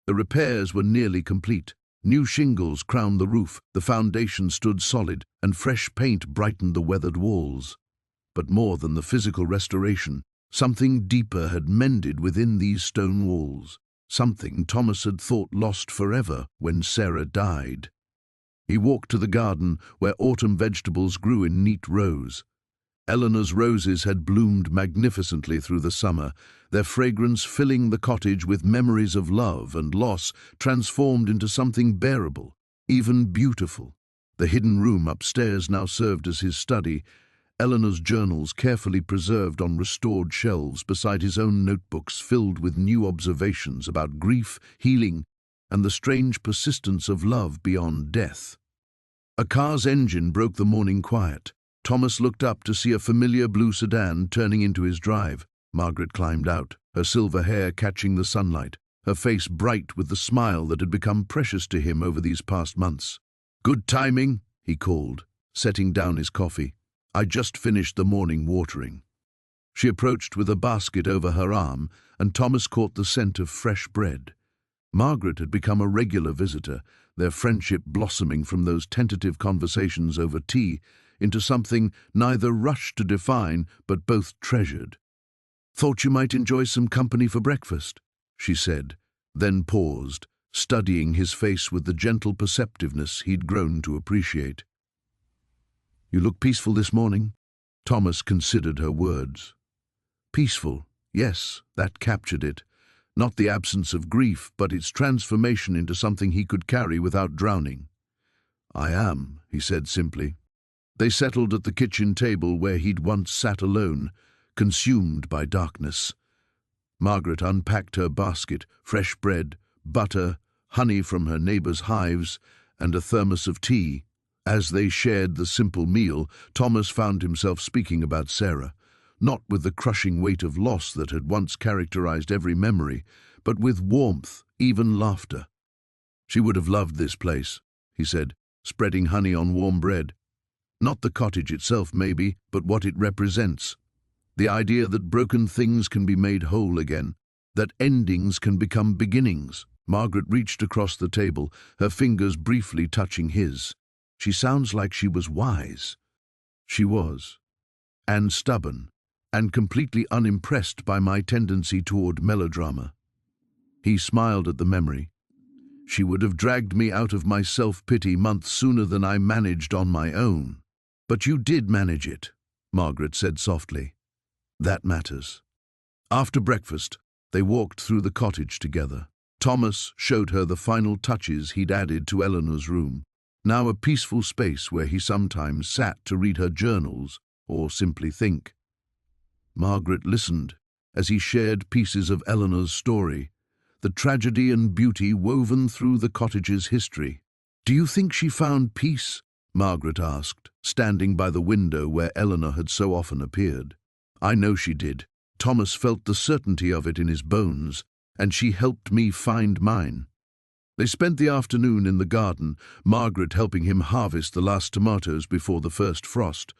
The repairs were nearly complete. New shingles crowned the roof, the foundation stood solid, and fresh paint brightened the weathered walls. But more than the physical restoration, something deeper had mended within these stone walls, something Thomas had thought lost forever when Sarah died. He walked to the garden where autumn vegetables grew in neat rows. Eleanor's roses had bloomed magnificently through the summer, their fragrance filling the cottage with memories of love and loss transformed into something bearable, even beautiful. The hidden room upstairs now served as his study, Eleanor's journals carefully preserved on restored shelves beside his own notebooks filled with new observations about grief, healing, and the strange persistence of love beyond death. A car's engine broke the morning quiet. Thomas looked up to see a familiar blue sedan turning into his drive. Margaret climbed out, her silver hair catching the sunlight, her face bright with the smile that had become precious to him over these past months. "Good timing," he called, setting down his coffee. "I just finished the morning watering." She approached with a basket over her arm, and Thomas caught the scent of fresh bread. Margaret had become a regular visitor, their friendship blossoming from those tentative conversations over tea into something neither rushed to define but both treasured. "Thought you might enjoy some company for breakfast," she said, then paused, studying his face with the gentle perceptiveness he'd grown to appreciate. "You look peaceful this morning?" Thomas considered her words. Peaceful, yes, that captured it. Not the absence of grief, but its transformation into something he could carry without drowning. "I am," he said simply. They settled at the kitchen table where he'd once sat alone, consumed by darkness. Margaret unpacked her basket, fresh bread, butter, honey from her neighbor's hives, and a thermos of tea. As they shared the simple meal, Thomas found himself speaking about Sarah, not with the crushing weight of loss that had once characterized every memory, but with warmth, even laughter. "She would have loved this place," he said, spreading honey on warm bread. "Not the cottage itself, maybe, but what it represents. The idea that broken things can be made whole again, that endings can become beginnings." Margaret reached across the table, her fingers briefly touching his. "She sounds like she was wise." She was. And stubborn, and completely unimpressed by my tendency toward melodrama. He smiled at the memory. "She would have dragged me out of my self-pity months sooner than I managed on my own." "But you did manage it," Margaret said softly. "That matters." After breakfast, they walked through the cottage together. Thomas showed her the final touches he'd added to Eleanor's room, now a peaceful space where he sometimes sat to read her journals or simply think. Margaret listened as he shared pieces of Eleanor's story, the tragedy and beauty woven through the cottage's history. "Do you think she found peace?" Margaret asked, standing by the window where Eleanor had so often appeared. "I know she did." Thomas felt the certainty of it in his bones, and she helped me find mine. They spent the afternoon in the garden, Margaret helping him harvest the last tomatoes before the first frost.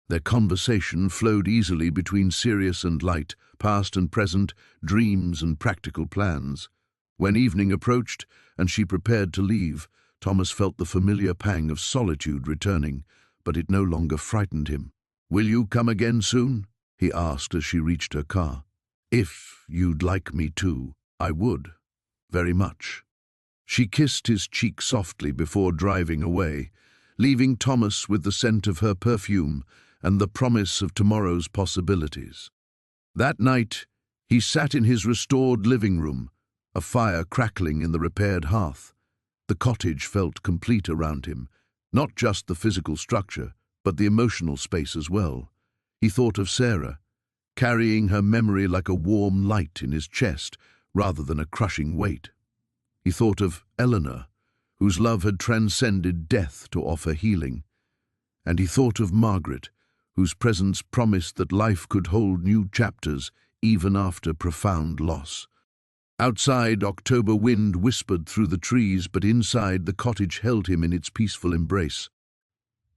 Their conversation flowed easily between serious and light, past and present, dreams and practical plans. When evening approached and she prepared to leave, Thomas felt the familiar pang of solitude returning, but it no longer frightened him. "Will you come again soon?" he asked as she reached her car. "If you'd like me to, I would. Very much." She kissed his cheek softly before driving away, leaving Thomas with the scent of her perfume and the promise of tomorrow's possibilities. That night, he sat in his restored living room, a fire crackling in the repaired hearth. The cottage felt complete around him, not just the physical structure, but the emotional space as well. He thought of Sarah, carrying her memory like a warm light in his chest rather than a crushing weight. He thought of Eleanor, whose love had transcended death to offer healing. And he thought of Margaret, whose presence promised that life could hold new chapters even after profound loss. Outside, October wind whispered through the trees, but inside the cottage held him in its peaceful embrace.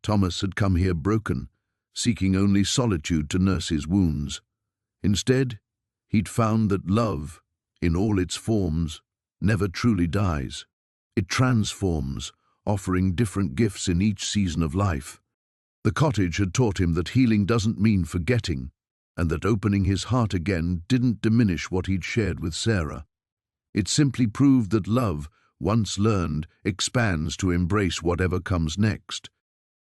Thomas had come here broken, seeking only solitude to nurse his wounds. Instead, he'd found that love, in all its forms, never truly dies. It transforms, offering different gifts in each season of life. The cottage had taught him that healing doesn't mean forgetting, and that opening his heart again didn't diminish what he'd shared with Sarah. It simply proved that love, once learned, expands to embrace whatever comes next.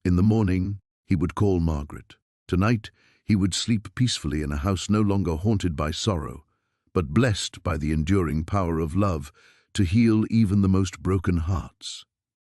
In the morning, he would call Margaret. Tonight, he would sleep peacefully in a house no longer haunted by sorrow, but blessed by the enduring power of love to heal even the most broken hearts.